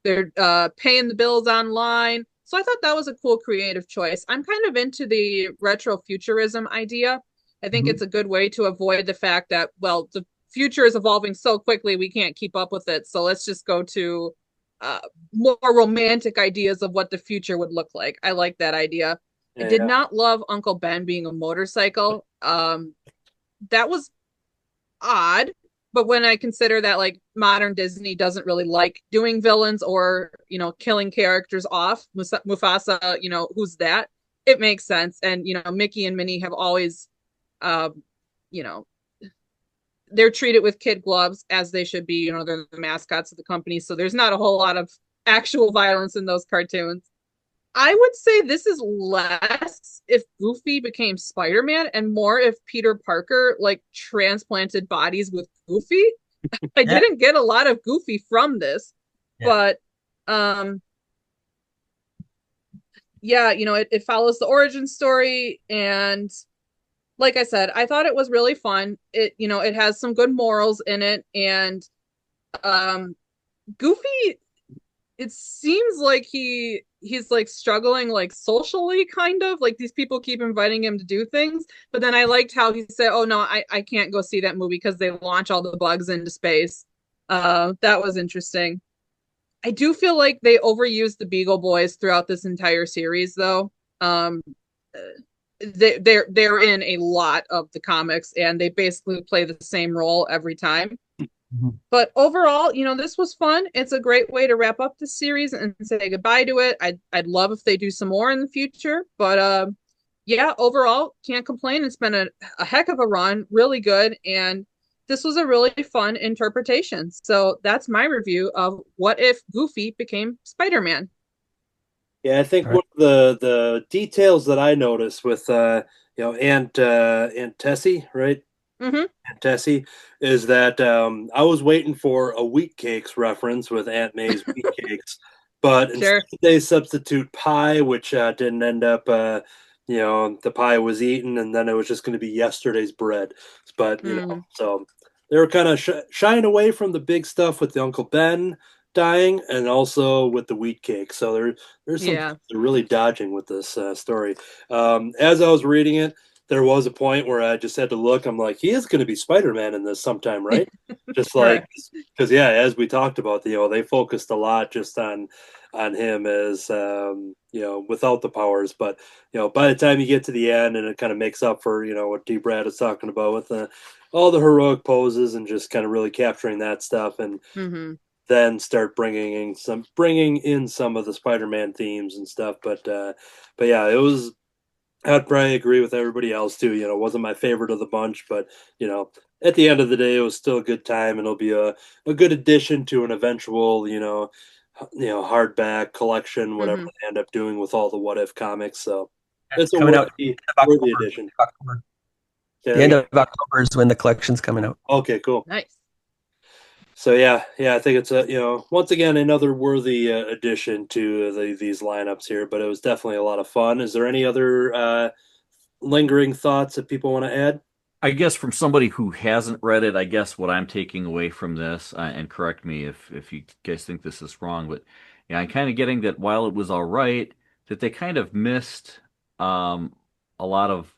they're paying the bills online. So I thought that was a cool creative choice. I'm kind of into the retrofuturism idea. I think it's a good way to avoid the fact that, well, the future is evolving so quickly we can't keep up with it. So let's just go to more romantic ideas of what the future would look like. I like that idea. I did not love Uncle Ben being a motorcycle. That was odd, but when I consider that like modern Disney doesn't really like doing villains or killing characters off, Mufasa, who's that? It makes sense. And Mickey and Minnie have always they're treated with kid gloves as they should be. They're the mascots of the company, so there's not a whole lot of actual violence in those cartoons. I would say this is less if Goofy became Spider-Man and more if Peter Parker like transplanted bodies with Goofy. I didn't get a lot of Goofy from this, but it follows the origin story, and like I said, I thought it was really fun. It has some good morals in it, and Goofy, it seems like he's like struggling like socially, kind of like these people keep inviting him to do things, but then I liked how he said, oh no, I can't go see that movie because they launch all the bugs into space. That was interesting. I do feel like they overused the Beagle Boys throughout this entire series though. They're in a lot of the comics and they basically play the same role every time. But overall, this was fun. It's a great way to wrap up the series and say goodbye to it. I'd love if they do some more in the future. But overall, can't complain. It's been a heck of a run, really good. And this was a really fun interpretation. So that's my review of What If Goofy Became Spider-Man. Yeah, I think All right. one of the details that I noticed with Aunt Tessie, right? Mm-hmm. Aunt Tessie, is that I was waiting for a wheat cakes reference with Aunt May's wheat cakes, but instead Sure. they substitute pie, which didn't end up. The pie was eaten, and then it was just going to be yesterday's bread. But so they were kind of shying away from the big stuff with the Uncle Ben dying, and also with the wheat cake. So there's some Yeah. they're really dodging with this story. As I was reading it, there was a point where I just had to look. I'm like, he is going to be Spider-Man in this sometime, right? Just like, Correct. because yeah, as we talked about, they focused a lot just on him as without the powers, but by the time you get to the end, and it kind of makes up for what D. Brad is talking about with all the heroic poses and just kind of really capturing that stuff, and Mm-hmm. then start bringing in some of the Spider-Man themes and stuff. But yeah, it was. I'd probably agree with everybody else too. It wasn't my favorite of the bunch, but at the end of the day, it was still a good time, and it'll be a good addition to an eventual hardback collection, whatever Mm-hmm. they end up doing with all the What If comics. So it's a Coming out worthy October. addition. October. Say The that end again? of October is when the collection's coming out. Okay, cool. Nice. So yeah, I think it's once again another worthy addition to these lineups here. But it was definitely a lot of fun. Is there any other lingering thoughts that people want to add? I guess from somebody who hasn't read it, I guess what I'm taking away from this, and correct me if you guys think this is wrong, but yeah, I'm kind of getting that while it was all right, that they kind of missed a lot of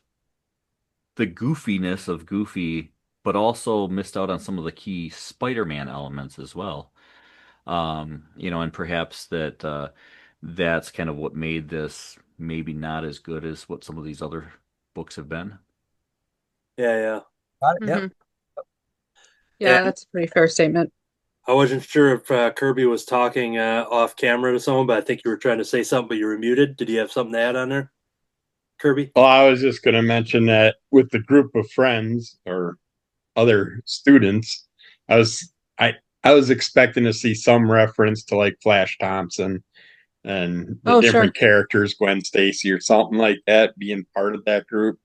the goofiness of Goofy, but also missed out on some of the key Spider-Man elements as well. And perhaps that's kind of what made this maybe not as good as what some of these other books have been. Yeah. Got it. Mm-hmm. Yep. Yeah, And that's a pretty fair statement. I wasn't sure if Kirby was talking off camera to someone, but I think you were trying to say something, but you were muted. Did you have something to add on there, Kirby? Well, I was just going to mention that with the group of friends or other students, I was I was expecting to see some reference to like Flash Thompson and the Oh, different sure. characters, Gwen Stacy or something like that, being part of that group.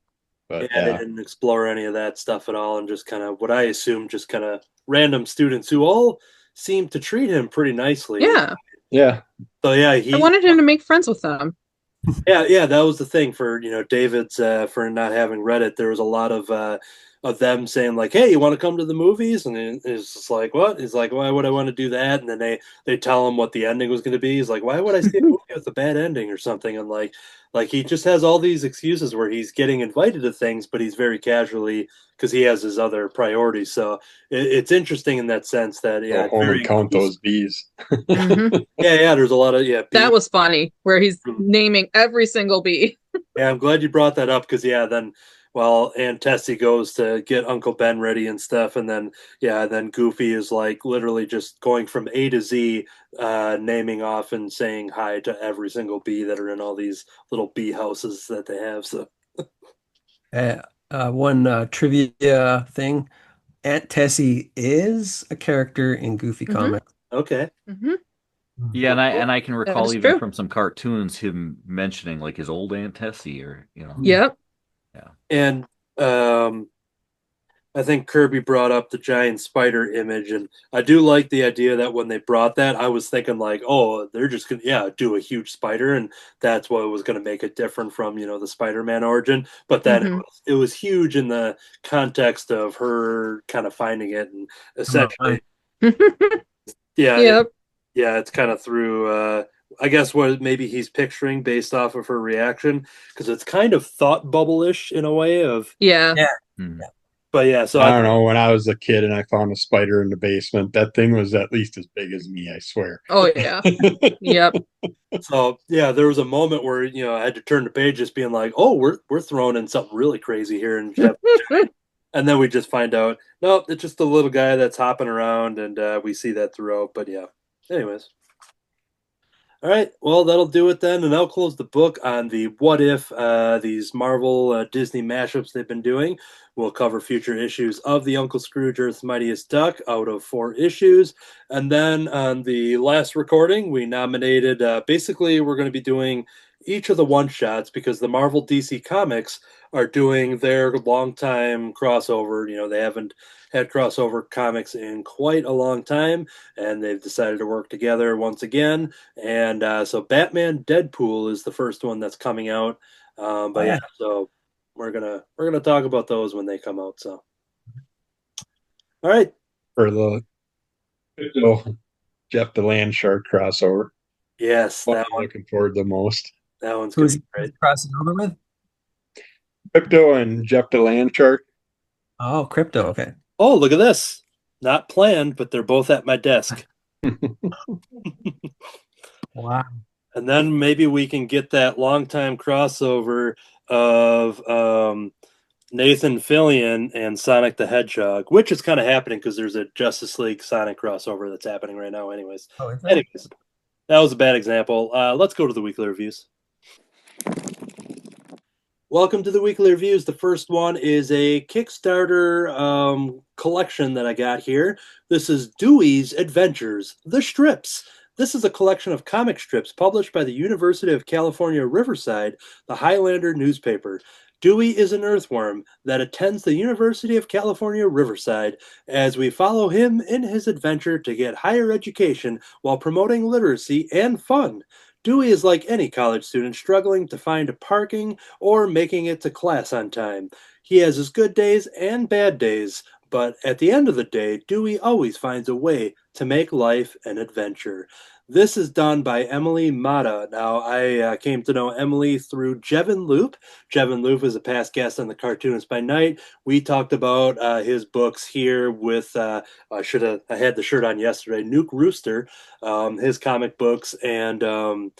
But Yeah, they didn't explore any of that stuff at all, and just kind of what I assume, just kind of random students who all seem to treat him pretty nicely. Yeah. yeah, So yeah, I wanted him to make friends with them. yeah, that was the thing for David's for not having read it. There was a lot of them saying like, "Hey, you want to come to the movies?" And it's just like, "What?" He's like, "Why would I want to do that?" And then they tell him what the ending was going to be. He's like, "Why would I see a movie with a bad ending or something?" And like he just has all these excuses where he's getting invited to things, but he's very casually because he has his other priorities. So it's interesting in that sense that go it's home very and count inclusive. those bees. Hmm. Yeah. There's a lot of That was funny, where he's naming every single bee. Yeah, I'm glad you brought that up because then Aunt Tessie goes to get Uncle Ben ready and stuff, and then Goofy is like literally just going from A to Z, naming off and saying hi to every single bee that are in all these little bee houses that they have. So One trivia thing. Aunt Tessie is a character in Goofy Mhm. comics. okay, Hmm. Yeah, and I can That recall is even true. from some cartoons him mentioning like his old Aunt Tessie or Yep. yeah. and I think Kirby brought up the giant spider image, and I do like the idea that when they brought that, I was thinking like, oh, they're just gonna do a huge spider, and that's what was gonna make it different from the Spider-Man origin. But then Hmm. it was huge in the context of her kind of finding it, and essentially, yeah, Yep. it's kind of through. I guess what maybe he's picturing based off of her reaction, because it's kind of thought bubble-ish in a way of, Yeah. Yeah. Hmm. but yeah. So I don't know. When I was a kid and I found a spider in the basement, that thing was at least as big as me. I swear. Oh, yeah. Yep. So yeah, there was a moment where I had to turn the page, just being like, "Oh, we're throwing in something really crazy here," and then we just find out, no, it's just a little guy that's hopping around, and we see that throughout. But yeah, anyways, All right, well, that'll do it then, and I'll close the book on the what if these Marvel Disney mashups they've been doing. We'll cover future issues of the Uncle Scrooge Earth's Mightiest Duck out of 4 issues, and then on the last recording, we nominated. Basically, we're going to be doing each of the one shots because the Marvel DC Comics are doing their longtime crossover. They haven't had crossover comics in quite a long time, and they've decided to work together once again. And so Batman Deadpool is the first one that's coming out. But yeah, so we're gonna talk about those when they come out. So all right. For the little Jeff the Land Shark crossover. Yes, that I'm looking forward to the most. That one's Who's good. he crossing over with? Crypto and Jeff the Land Shark. Oh, Crypto. Okay. Oh, look at this. Not planned, but they're both at my desk. Wow. And then maybe we can get that longtime crossover of Nathan Fillion and Sonic the Hedgehog, which is kind of happening because there's a Justice League Sonic crossover that's happening right now. Anyways, that was a bad example. Let's go to the weekly reviews. Welcome to the weekly reviews. The first one is a Kickstarter collection that I got here. This is Dewy's Adventures, The Strips. This is a collection of comic strips published by the University of California, Riverside, the Highlander newspaper. Dewy is an earthworm that attends the University of California, Riverside, as we follow him in his adventure to get higher education while promoting literacy and fun. Dewy is like any college student struggling to find parking or making it to class on time. He has his good days and bad days, but at the end of the day, Dewy always finds a way to make life an adventure. This is done by Emily Mata. Now, I came to know Emily through Jevin Loop. Jevin Loop is a past guest on the Cartoonist by Night. We talked about his books here with, I had the shirt on yesterday, Nuke Rooster, his comic books, and they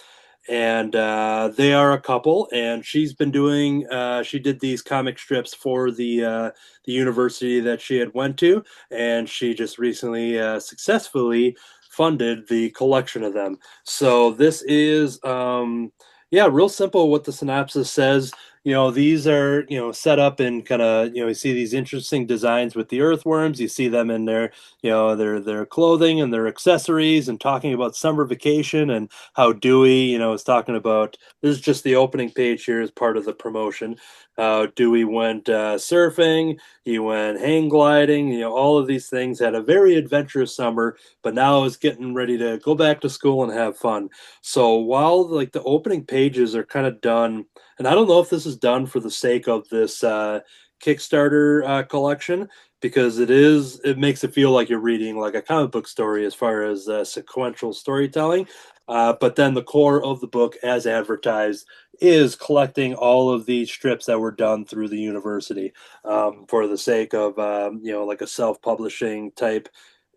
are a couple, and she's been doing she did these comic strips for the university that she had went to, and she just recently successfully funded the collection of them. So this is real simple what the synopsis says. These are set up in kind of you see these interesting designs with the earthworms. You see them in their their clothing and their accessories, and talking about summer vacation and how Dewy is talking about. This is just the opening page here as part of the promotion. Dewy went surfing, he went hang gliding, all of these things, had a very adventurous summer, but now is getting ready to go back to school and have fun. So while like the opening pages are kind of done, and I don't know if this is done for the sake of this Kickstarter collection, because it makes it feel like you're reading like a comic book story as far as sequential storytelling. But then the core of the book, as advertised, is collecting all of these strips that were done through the university for the sake of like a self-publishing type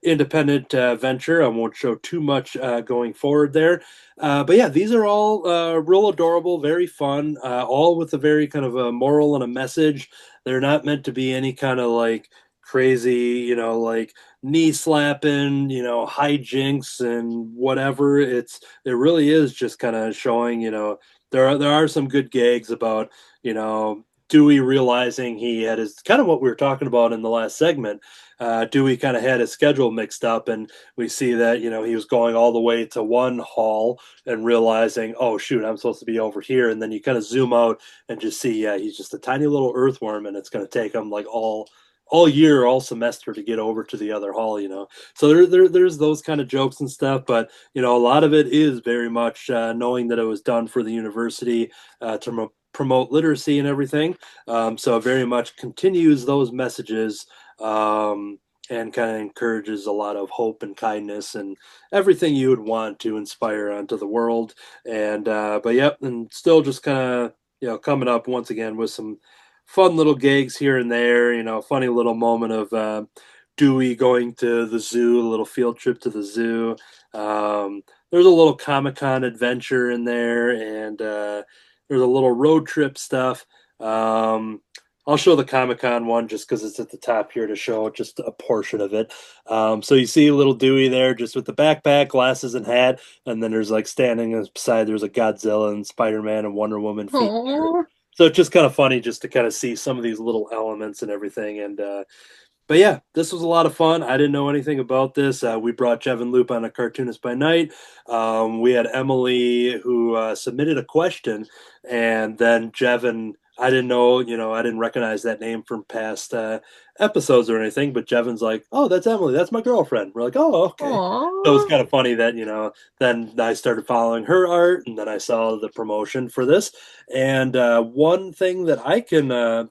independent venture. I won't show too much going forward there. But yeah, these are all real adorable, very fun, all with a very kind of a moral and a message. They're not meant to be any kind of like crazy, like knee slapping, hijinks and whatever. It really is just kind of showing, there are some good gags about, Dewy realizing he had his kind of what we were talking about in the last segment. Dewy kind of had his schedule mixed up, and we see that he was going all the way to one hall and realizing, oh shoot, I'm supposed to be over here, and then you kind of zoom out and just see, yeah, he's just a tiny little earthworm, and it's going to take him like all year, all semester to get over to the other hall. So there's those kind of jokes and stuff, but a lot of it is very much knowing that it was done for the university to promote literacy and everything. So it very much continues those messages and kind of encourages a lot of hope and kindness and everything you would want to inspire onto the world. And but yep, and still just kind of coming up once again with some fun little gags here and there. Funny little moment of Dewy going to the zoo, a little field trip to the zoo. There's a little Comic-Con adventure in there, and there's a little road trip stuff. I'll show the Comic-Con one just because it's at the top here to show just a portion of it. So you see little Dewey there just with the backpack, glasses, and hat. And then there's like standing beside, there's a Godzilla and Spider-Man and Wonder Woman feet. Aww. So it's just kind of funny just to kind of see some of these little elements and everything. And but yeah, this was a lot of fun. I didn't know anything about this. We brought Jevin Loop on a Cartoonist by Night. We had Emily who submitted a question, and then Jevin. I didn't know, I didn't recognize that name from past episodes or anything. But Jevin's like, "Oh, that's Emily. That's my girlfriend." We're like, "Oh, okay." So it's Aww. kind of funny that then I started following her art, and then I saw the promotion for this. And one thing that I can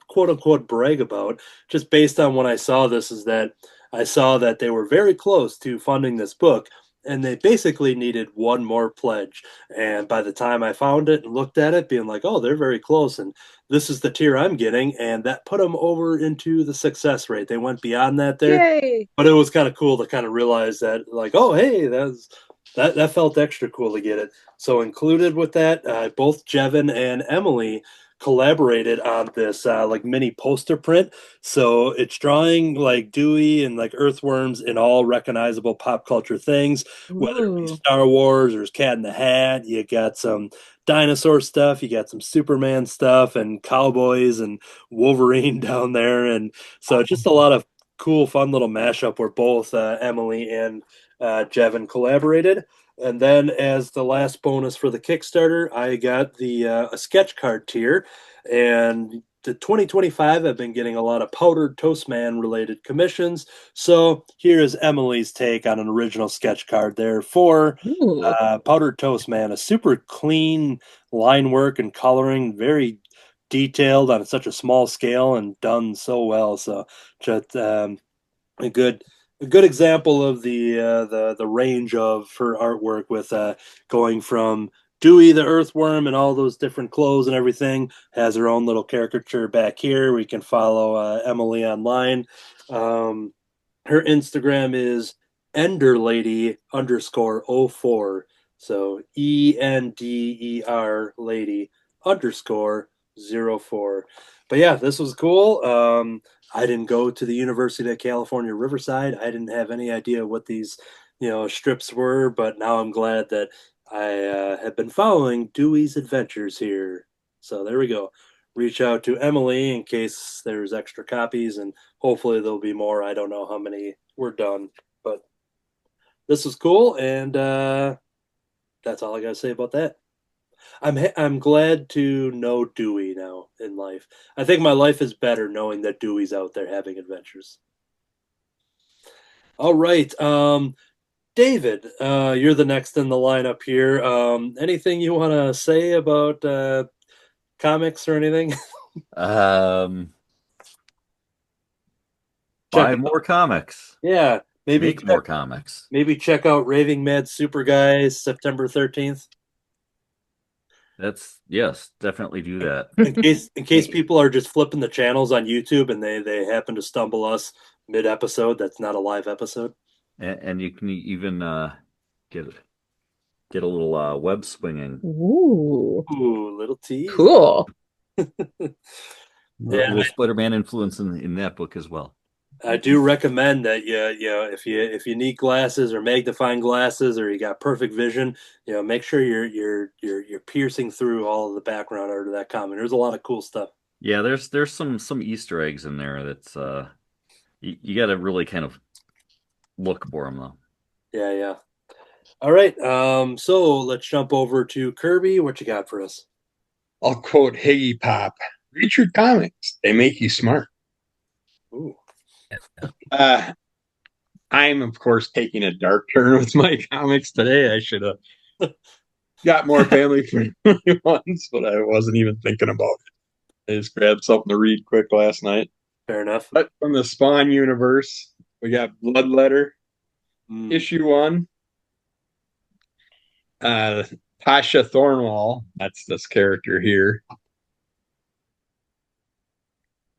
quote unquote brag about, just based on when I saw this, is that I saw that they were very close to funding this book, and they basically needed one more pledge. And by the time I found it and looked at it, being like, "Oh, they're very close," and this is the tier I'm getting, and that put them over into the success rate. They went beyond that there, Yay. but it was kind of cool to kind of realize that, like, oh, hey, that felt extra cool to get it. So included with that, both Jevin and Emily collaborated on this like mini poster print. So it's drawing like Dewey and like earthworms in all recognizable pop culture things, whether it be Ooh. Star Wars or Cat in the Hat. You got some dinosaur stuff, you got some Superman stuff, and cowboys and Wolverine down there. And so it's just a lot of cool, fun little mashup where both Emily and Jevin collaborated. And then, as the last bonus for the Kickstarter, I got the a sketch card tier. And the 2025, I've been getting a lot of Powdered Toast Man related commissions. So here is Emily's take on an original sketch card there for Ooh. Powdered Toast Man. A super clean line work and coloring, very detailed on such a small scale and done so well. So just a good example of the range of her artwork with going from Dewey the Earthworm and all those different clothes and everything. Has her own little caricature back here. We can follow Emily online. Her Instagram is enderlady_04. So ENDER lady _04. But yeah, this was cool. I didn't go to the University of California, Riverside. I didn't have any idea what these, strips were, but now I'm glad that I have been following Dewey's adventures here. So there we go. Reach out to Emily in case there's extra copies, and hopefully there'll be more. I don't know how many were done, but this was cool, and that's all I gotta say about that. I'm glad to know Dewey now in life. I think my life is better knowing that Dewey's out there having adventures. All right, David, you're the next in the lineup here. Anything you want to say about comics or anything? Buy more comics. Yeah, maybe Make more comics. Maybe check out Raving Mad Super Guys September 13th. Yes, definitely do that. In case people are just flipping the channels on YouTube and they happen to stumble us mid episode, that's not a live episode. And you can even get a little web swinging. Ooh. Ooh, little tease. Cool. A little Spider-Man influence in that book as well. I do recommend that if you need glasses or magnifying glasses or you got perfect vision, make sure you're piercing through all of the background art of that comic. There's a lot of cool stuff. Yeah, there's some Easter eggs in there that's you got to really kind of look for them though. Yeah. All right. So let's jump over to Kirby. What you got for us? I'll quote Higgy Pop. Read your comics. They make you smart. Ooh. I'm, of course, taking a dark turn with my comics today. I should have got more family-friendly ones, but I wasn't even thinking about it. I just grabbed something to read quick last night. Fair enough. But from the Spawn universe, we got Bloodletter, issue 1. Tasha Thornwall, that's this character here,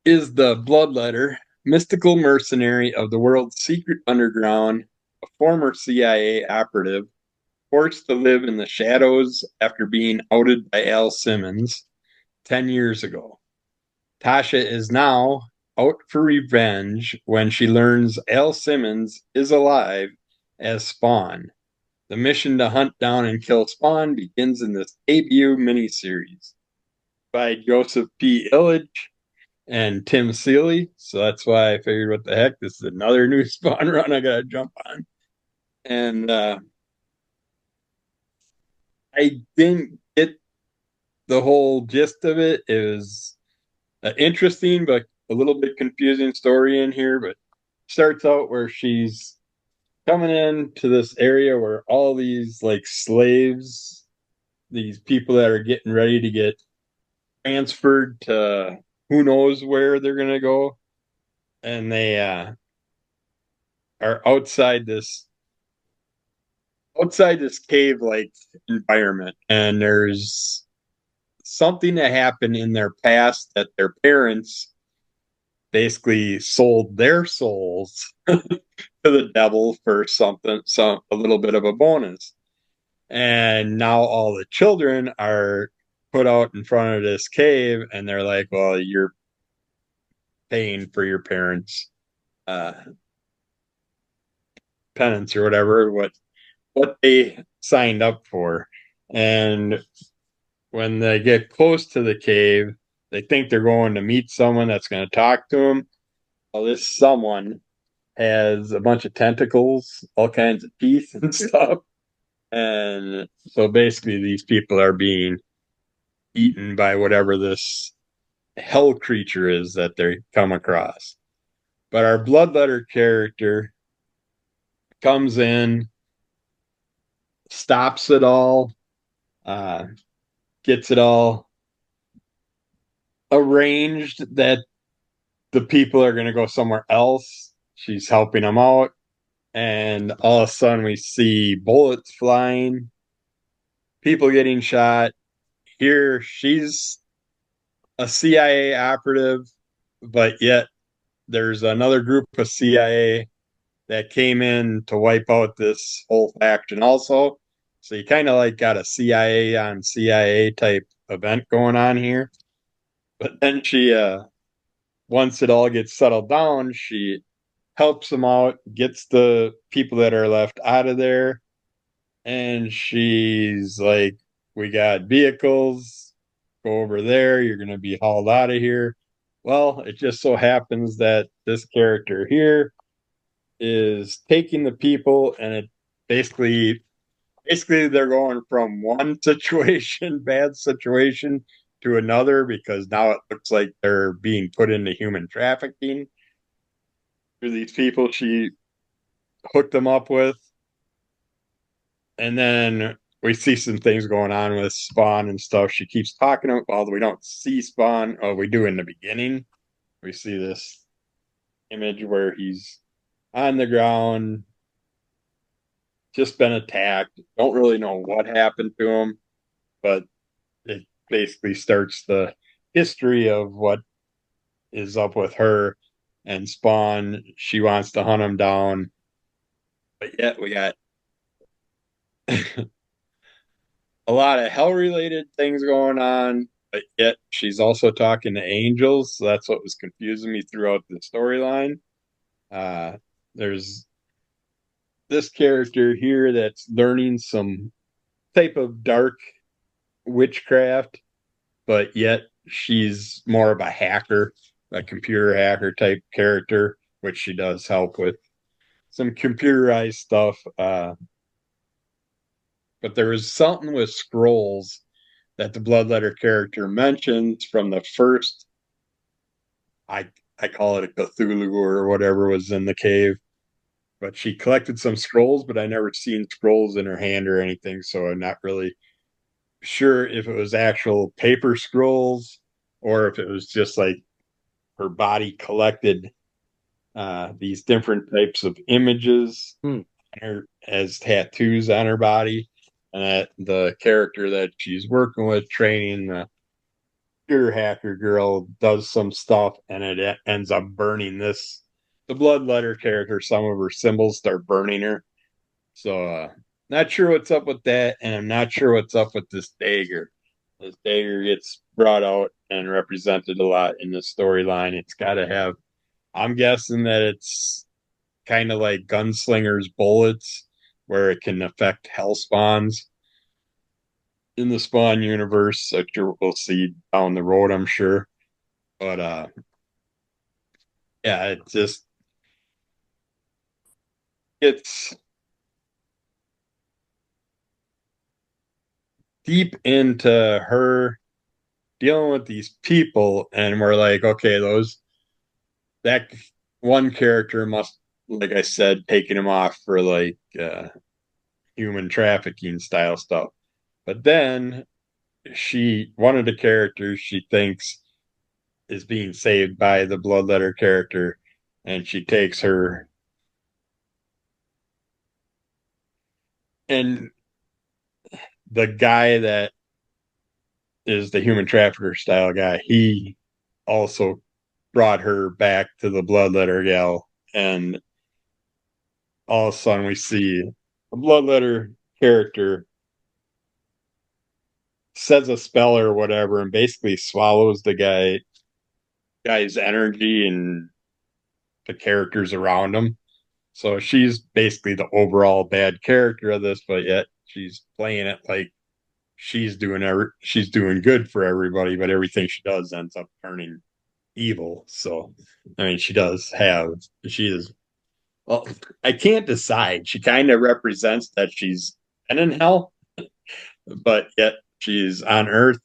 is the Bloodletter, mystical mercenary of the world's secret underground, a former CIA operative, forced to live in the shadows after being outed by Al Simmons 10 years ago. Tasha is now out for revenge when she learns Al Simmons is alive as Spawn. The mission to hunt down and kill Spawn begins in this debut miniseries by Joseph P. Illidge and Tim Seeley. So that's why I figured, what the heck, this is another new Spawn run I gotta jump on. And I didn't get the whole gist of it. It was an interesting but a little bit confusing story in here, but starts out where she's coming into this area where all these like slaves, these people that are getting ready to get transferred to who knows where they're gonna go, and they are outside this cave like environment, and there's something that happened in their past that their parents basically sold their souls to the devil for a little bit of a bonus. And now all the children are put out in front of this cave, and they're like, well, you're paying for your parents' penance or whatever, what they signed up for. And when they get close to the cave, they think they're going to meet someone that's going to talk to them. Well, this someone has a bunch of tentacles, all kinds of teeth and stuff. And so basically these people are being eaten by whatever this hell creature is that they come across. But our Bloodletter character comes in, stops it all, gets it all arranged that the people are going to go somewhere else. She's helping them out, and all of a sudden we see bullets flying, people getting shot. Here she's a CIA operative, but yet there's another group of CIA that came in to wipe out this whole faction also. So you kind of like got a CIA on CIA type event going on here. But then she, once it all gets settled down, she helps them out, gets the people that are left out of there. And she's like, we got vehicles, go over there, you're going to be hauled out of here. Well, it just so happens that this character here is taking the people, and it basically they're going from one situation, bad situation, to another, because now it looks like they're being put into human trafficking through these people she hooked them up with. And then we see some things going on with Spawn and stuff. She keeps talking about, although we don't see Spawn. Oh, we do in the beginning. We see this image where he's on the ground, just been attacked. Don't really know what happened to him, but it basically starts the history of what is up with her and Spawn. She wants to hunt him down, but yet we got a lot of hell-related things going on, but yet she's also talking to angels, so that's what was confusing me throughout the storyline. There's this character here that's learning some type of dark witchcraft, but yet she's more of a hacker, a computer hacker type character, which she does help with some computerized stuff. But there was something with scrolls that the Bloodletter character mentions from the first, I call it a Cthulhu or whatever was in the cave. But she collected some scrolls, but I never seen scrolls in her hand or anything, so I'm not really sure if it was actual paper scrolls or if it was just like her body collected these different types of images as tattoos on her body, and that the character that she's working with, training the computer hacker girl, does some stuff, and it ends up burning this. The Bloodletter character, some of her symbols start burning her. So, not sure what's up with that, and I'm not sure what's up with this dagger. This dagger gets brought out, and represented a lot in the storyline. It's got to have, I'm guessing that it's kind of like Gunslinger's bullets, where it can affect hell spawns in the Spawn universe, which we'll see down the road, I'm sure. But yeah, it just it's deep into her dealing with these people, and we're like, okay, that one character must, like I said, taking him off for like human trafficking style stuff. But then one of the characters she thinks is being saved by the Bloodletter character, and she takes her. And the guy that is the human trafficker style guy, he also brought her back to the Bloodletter gal, and all of a sudden we see a Bloodletter character says a spell or whatever and basically swallows the guy's energy and the characters around him. So she's basically the overall bad character of this, but yet she's playing it like she's doing good for everybody, but everything she does ends up turning evil. So I mean, she is, well, I can't decide. She kind of represents that she's been in hell, but yet she's on Earth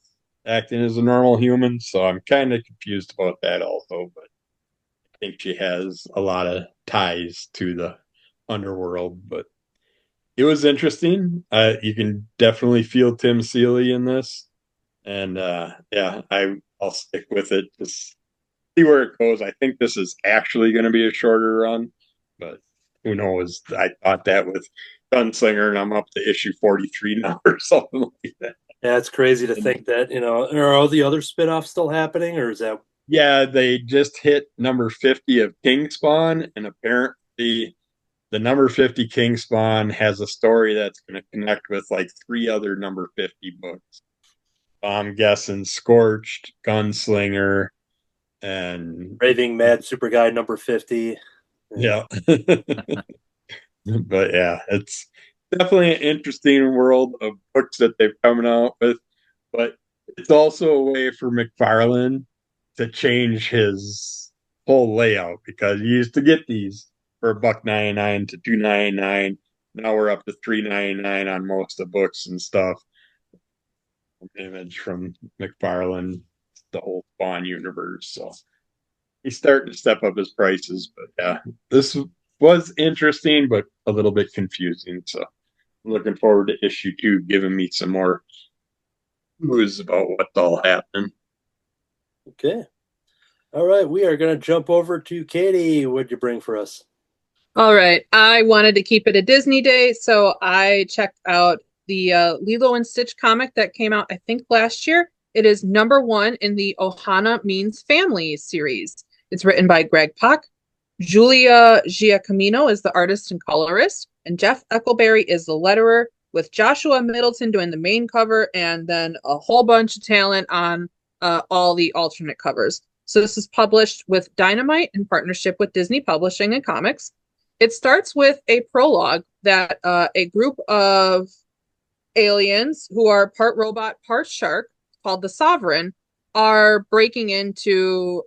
acting as a normal human. So I'm kind of confused about that also, but I think she has a lot of ties to the underworld. But it was interesting. You can definitely feel Tim Seeley in this. And yeah, I'll stick with it to see where it goes. I think this is actually going to be a shorter run, but who knows? I thought that with Gunslinger, and I'm up to issue 43 now or something like that. Yeah, it's crazy to think that, are all the other spin-offs still happening, or is that? Yeah, they just hit number 50 of King Spawn, and apparently the number 50 King Spawn has a story that's going to connect with like 3 other number 50 books. I'm guessing Scorched, Gunslinger, and Raving Mad Super Guy number 50. Yeah. But yeah, it's definitely an interesting world of books that they've coming out with. But it's also a way for McFarlane to change his whole layout, because you used to get these for $1.99 to $2.99. Now we're up to $3.99 on most of the books and stuff. Image from McFarlane, the whole Spawn universe. So he's starting to step up his prices. But yeah, this was interesting, but a little bit confusing. So I'm looking forward to issue 2, giving me some more clues about what's all happening. Okay. All right, we are going to jump over to Katie. What'd you bring for us? All right. I wanted to keep it a Disney day, so I checked out the Lilo and Stitch comic that came out, I think, last year. It is number 1 in the Ohana Means Family series. It's written by Greg Pak. Julia Giacomino is the artist and colorist, and Jeff Eckelberry is the letterer, with Joshua Middleton doing the main cover, and then a whole bunch of talent on all the alternate covers. So this is published with Dynamite in partnership with Disney Publishing and Comics. It starts with a prologue that a group of aliens who are part robot, part shark, called the Sovereign, are breaking into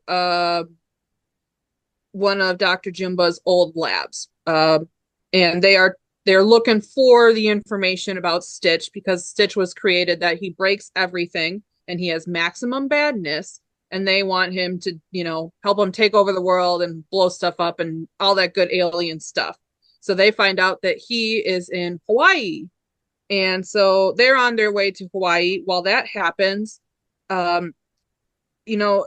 one of Dr. Jumba's old labs. And they're looking for the information about Stitch, because Stitch was created that he breaks everything and he has maximum badness, and they want him to, help him take over the world and blow stuff up and all that good alien stuff. So they find out that he is in Hawaii. And so they're on their way to Hawaii. While that happens,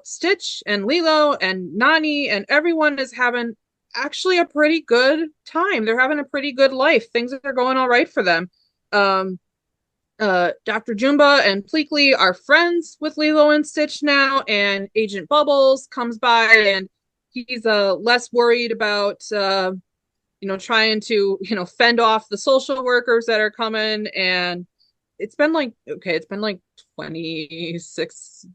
Stitch and Lilo and Nani and everyone is having actually a pretty good time. They're having a pretty good life. Things are going all right for them. Dr. Jumba and Pleakley are friends with Lilo and Stitch now, and Agent Bubbles comes by, and he's less worried about trying to fend off the social workers that are coming, and it's been like, okay, it's been like 26,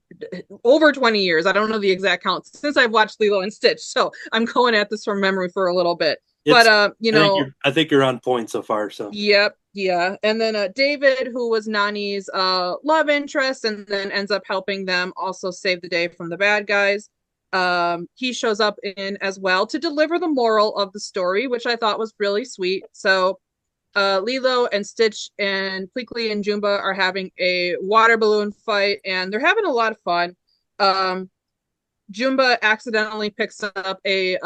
over 20 years. I don't know the exact count since I've watched Lilo and Stitch. So I'm going at this from memory for a little bit. But I think you're on point so far. So yep, yeah. And then David, who was Nani's love interest, and then ends up helping them also save the day from the bad guys. He shows up in as well to deliver the moral of the story, which I thought was really sweet. So Lilo and Stitch and Pleakley and Jumba are having a water balloon fight, and they're having a lot of fun. Jumba accidentally picks up a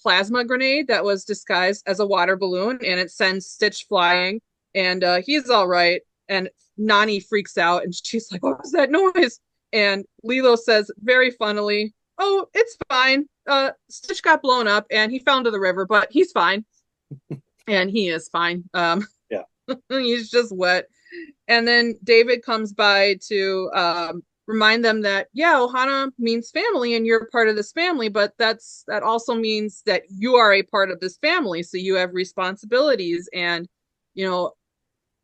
plasma grenade that was disguised as a water balloon, and it sends Stitch flying, and he's all right. And Nani freaks out, and she's like, "What was that noise?" And Lilo says very funnily, "Oh, it's fine. Stitch got blown up, and he fell into the river, but he's fine." And he is fine. Yeah. He's just wet. And then David comes by to remind them that, yeah, Ohana means family and you're part of this family, but that also means that you are a part of this family. So you have responsibilities. And,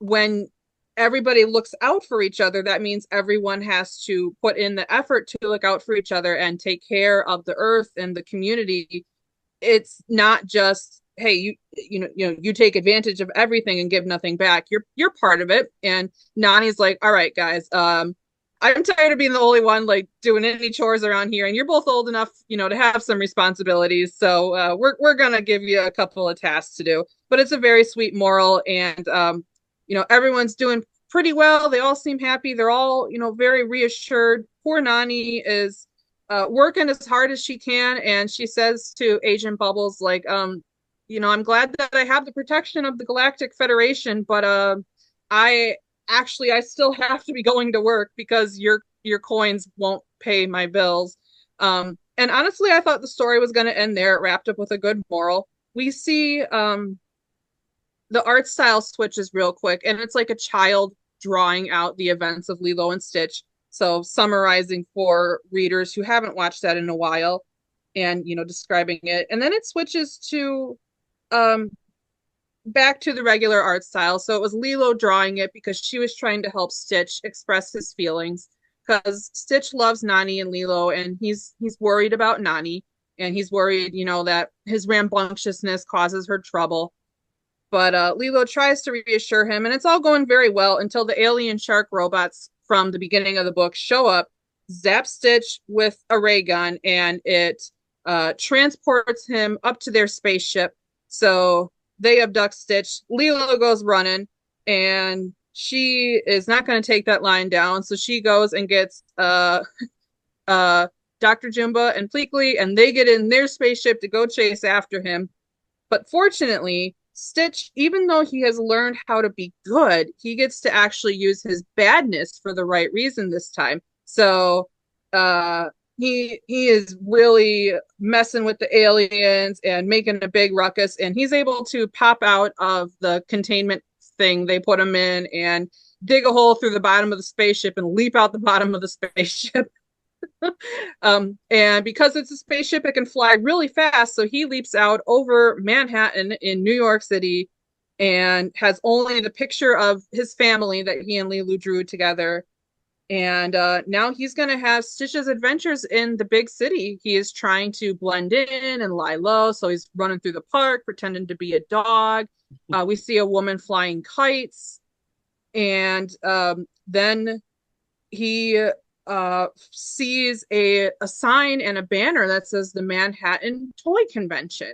when everybody looks out for each other, that means everyone has to put in the effort to look out for each other and take care of the earth and the community. It's not just, hey, you take advantage of everything and give nothing back. You're part of it. And Nani's like, all right, guys, I'm tired of being the only one like doing any chores around here, and you're both old enough, to have some responsibilities. So we're gonna give you a couple of tasks to do. But it's a very sweet moral, and everyone's doing pretty well. They all seem happy. They're all very reassured. Poor Nani is working as hard as she can, and she says to Agent Bubbles, like, I'm glad that I have the protection of the Galactic Federation, but I still have to be going to work because your coins won't pay my bills. And honestly, I thought the story was going to end there. It wrapped up with a good moral. We see the art style switches real quick, and it's like a child drawing out the events of Lilo and Stitch. So summarizing for readers who haven't watched that in a while, and describing it. And then it switches to back to the regular art style. So it was Lilo drawing it because she was trying to help Stitch express his feelings, because Stitch loves Nani and Lilo, and he's worried about Nani, and he's worried, that his rambunctiousness causes her trouble. But Lilo tries to reassure him, and it's all going very well until the alien shark robots from the beginning of the book show up, zap Stitch with a ray gun, and it transports him up to their spaceship. So they abduct Stitch. Lilo goes running, and she is not going to take that line down. So she goes and gets Dr. Jumba and Pleakley, and they get in their spaceship to go chase after him. But fortunately, Stitch, even though he has learned how to be good, he gets to actually use his badness for the right reason this time. So he is really messing with the aliens and making a big ruckus, and he's able to pop out of the containment thing they put him in and dig a hole through the bottom of the spaceship and leap out the bottom of the spaceship. And because it's a spaceship, it can fly really fast, so he leaps out over Manhattan in New York City and has only the picture of his family that he and Lilu drew together. And now he's going to have Stitch's adventures in the big city. He is trying to blend in and lie low, so he's running through the park pretending to be a dog. We see a woman flying kites, and then he sees a sign and a banner that says the Manhattan Toy Convention.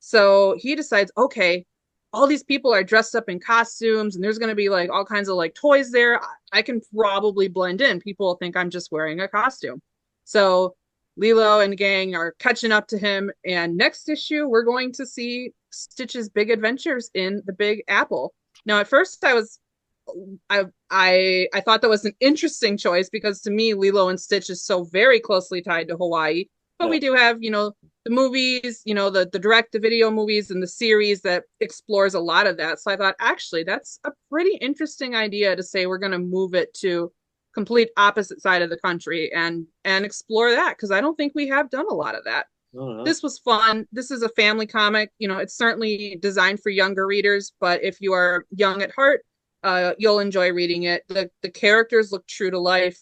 So he decides, okay, all these people are dressed up in costumes, and there's going to be like all kinds of like toys there. I can probably blend in. People will think I'm just wearing a costume. So Lilo and gang are catching up to him, and next issue we're going to see Stitch's big adventures in the Big Apple. Now, at first I thought that was an interesting choice, because to me Lilo and Stitch is so very closely tied to Hawaii. But we do have, the movies, the direct-to-video movies and the series that explores a lot of that. So I thought, actually, that's a pretty interesting idea to say we're going to move it to complete opposite side of the country and explore that, because I don't think we have done a lot of that. This was fun. This is a family comic. It's certainly designed for younger readers, but if you are young at heart, You'll enjoy reading it. The characters look true to life,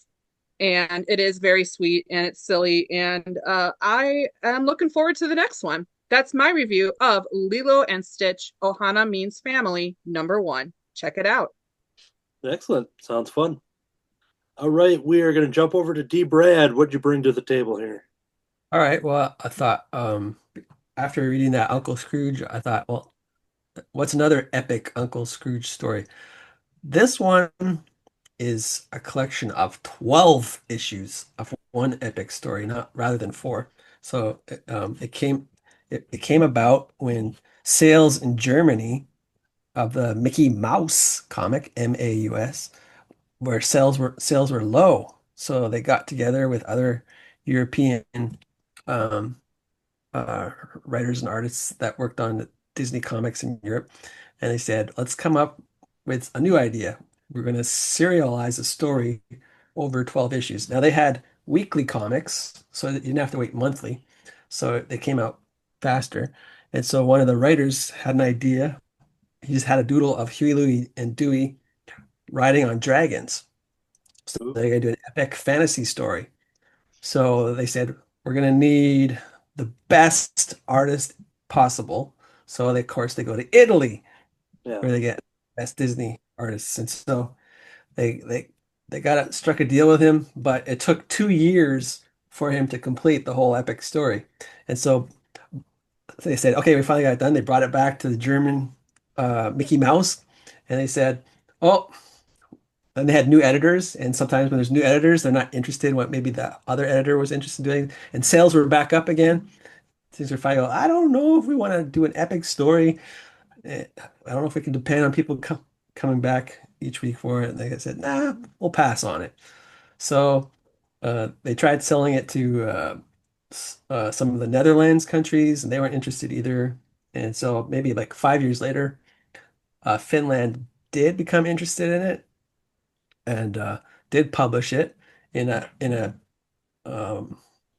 and it is very sweet and it's silly. And I am looking forward to the next one. That's my review of Lilo and Stitch, Ohana Means Family, #1. Check it out. Excellent. Sounds fun. All right, we are going to jump over to D. Brad. What'd you bring to the table here? All right. Well, I thought after reading that Uncle Scrooge, I thought, well, what's another epic Uncle Scrooge story? This one is a collection of 12 issues of one epic story, not rather than four. So it came about when sales in Germany of the Mickey Mouse comic, Maus, where sales were low. So they got together with other European um, uh, writers and artists that worked on Disney comics in Europe, and they said, let's come up with a new idea. We're going to serialize a story over 12 issues. Now they had weekly comics, so that you didn't have to wait monthly. So they came out faster. And so one of the writers had an idea. He just had a doodle of Huey, Louie, and Dewey riding on dragons. So they're going to do an epic fantasy story. So they said, we're going to need the best artist possible. So they, of course, they go to Italy, Yeah. where they get best Disney artists. And so they struck a deal with him, but it took 2 years for him to complete the whole epic story. And so they said, okay, we finally got it done. They brought it back to the German Mickey Mouse, and they said, oh, and they had new editors. And sometimes when there's new editors, they're not interested in what maybe the other editor was interested in doing. And sales were back up again. Things were fine. I don't know if we want to do an epic story. I don't know if we can depend on people coming back each week for it. And they said, nah, we'll pass on it. So they tried selling it to some of the Netherlands countries, and they weren't interested either. And so maybe like 5 years later, Finland did become interested in it and did publish it in a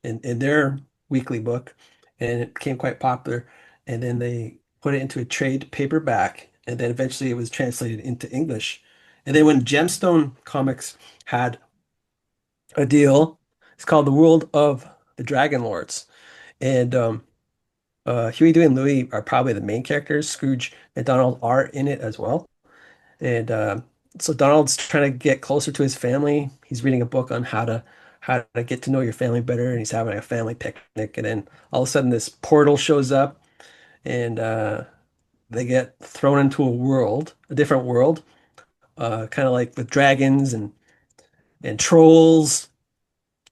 in their weekly book, and it became quite popular. And then they put it into a trade paperback, and then eventually it was translated into English. And then when Gemstone Comics had a deal, it's called The World of the Dragonlords, and Huey, Dewey, and Louie are probably the main characters. Scrooge and Donald are in it as well. And so Donald's trying to get closer to his family. He's reading a book on how to get to know your family better, and he's having a family picnic. And then all of a sudden, this portal shows up, and they get thrown into a different world, kind of like with dragons and trolls,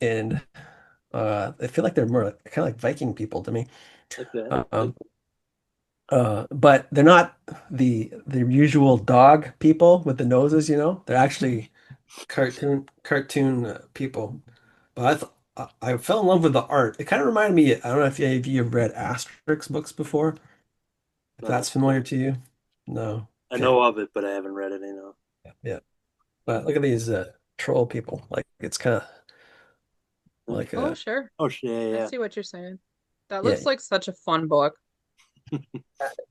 and I feel like they're more kind of like Viking people to me. Okay. But they're not the usual dog people with the noses, They're actually cartoon people. But I fell in love with the art. It kind of reminded me. I don't know if any of you have read Asterix books before. If that's familiar to you. No. I Okay. know of it, but I haven't read it. Yeah. But look at these troll people. Like it's kind of like Oh, sure. Oh, yeah. I see what you're saying. That Yeah. looks like such a fun book.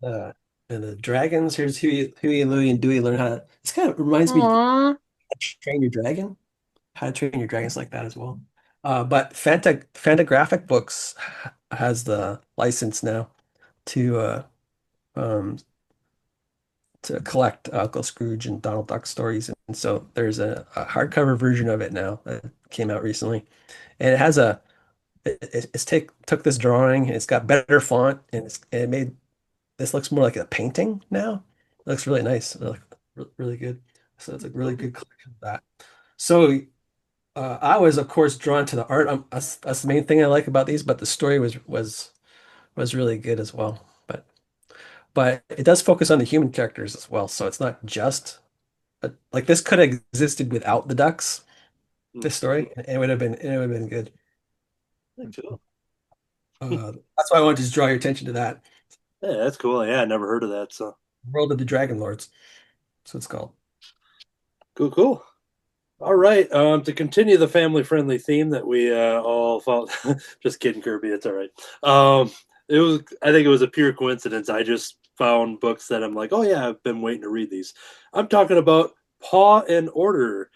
And the dragons. Here's Huey, Louie, and Dewey learn how to. This kind of reminds me of Aww. How to Train Your Dragon. How to Train Your Dragons like that as well. But Fantagraphic Books has the license now to um, to collect Uncle Scrooge and Donald Duck stories, and so there's a hardcover version of it now that came out recently, and it has took this drawing, and it's got better font, and it made this looks more like a painting now. It looks really nice. It looks really good. So it's a really good collection of that. So I was, of course, drawn to the art. That's the main thing I like about these, but the story was really good as well. But it does focus on the human characters as well. So it's not just like this could have existed without the ducks, this story, and it would have been good. Cool. That's why I wanted to just draw your attention to that. Yeah, that's cool. Yeah, I never heard of that. So World of the Dragonlords. That's what it's called. cool. All right. To continue the family-friendly theme that we all felt. Just kidding, Kirby. It's all right. I think it was a pure coincidence. I just found books that I'm like, oh yeah, I've been waiting to read these. I'm talking about Paw and Order.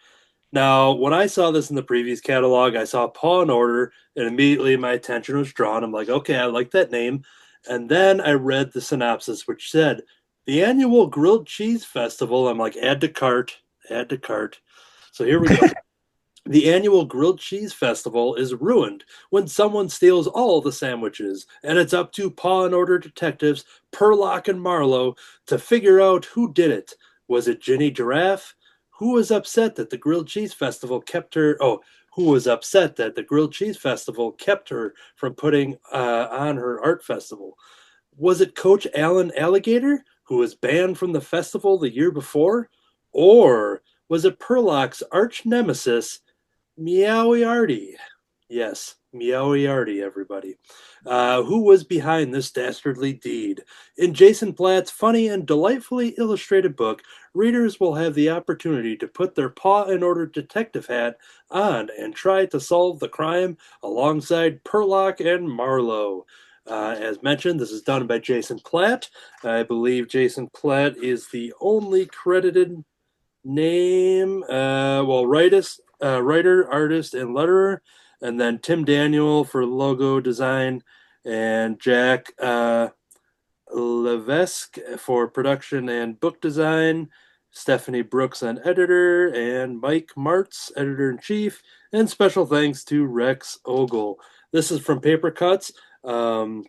Now, when I saw this in the previous catalog, I saw Paw and Order, and immediately my attention was drawn. I'm like, okay, I like that name. And then I read the synopsis, which said, the annual grilled cheese festival. I'm like, add to cart, add to cart. So here we go. The annual grilled cheese festival is ruined when someone steals all the sandwiches, and it's up to Paw and Order detectives Perlock and Marlowe to figure out who did it. Was it Ginny Giraffe? Who was upset that the grilled cheese festival kept her? Oh, who was upset that the grilled cheese festival kept her from putting on her art festival? Was it Coach Alan Alligator, who was banned from the festival the year before? Or was it Perlock's arch nemesis, Meowiarty? Yes, Meowiarty, everybody. Who was behind this dastardly deed? In Jason Platt's funny and delightfully illustrated book, readers will have the opportunity to put their Paw and Order detective hat on and try to solve the crime alongside Perlock and Marlowe. As mentioned, this is done by Jason Platt. I believe Jason Platt is the only credited name. Writer, artist, and letterer. And then Tim Daniel for logo design, and Jack Levesque for production and book design, Stephanie Brooks on editor, and Mike Martz, editor-in-chief, and special thanks to Rex Ogle. This is from Paper Cuts. The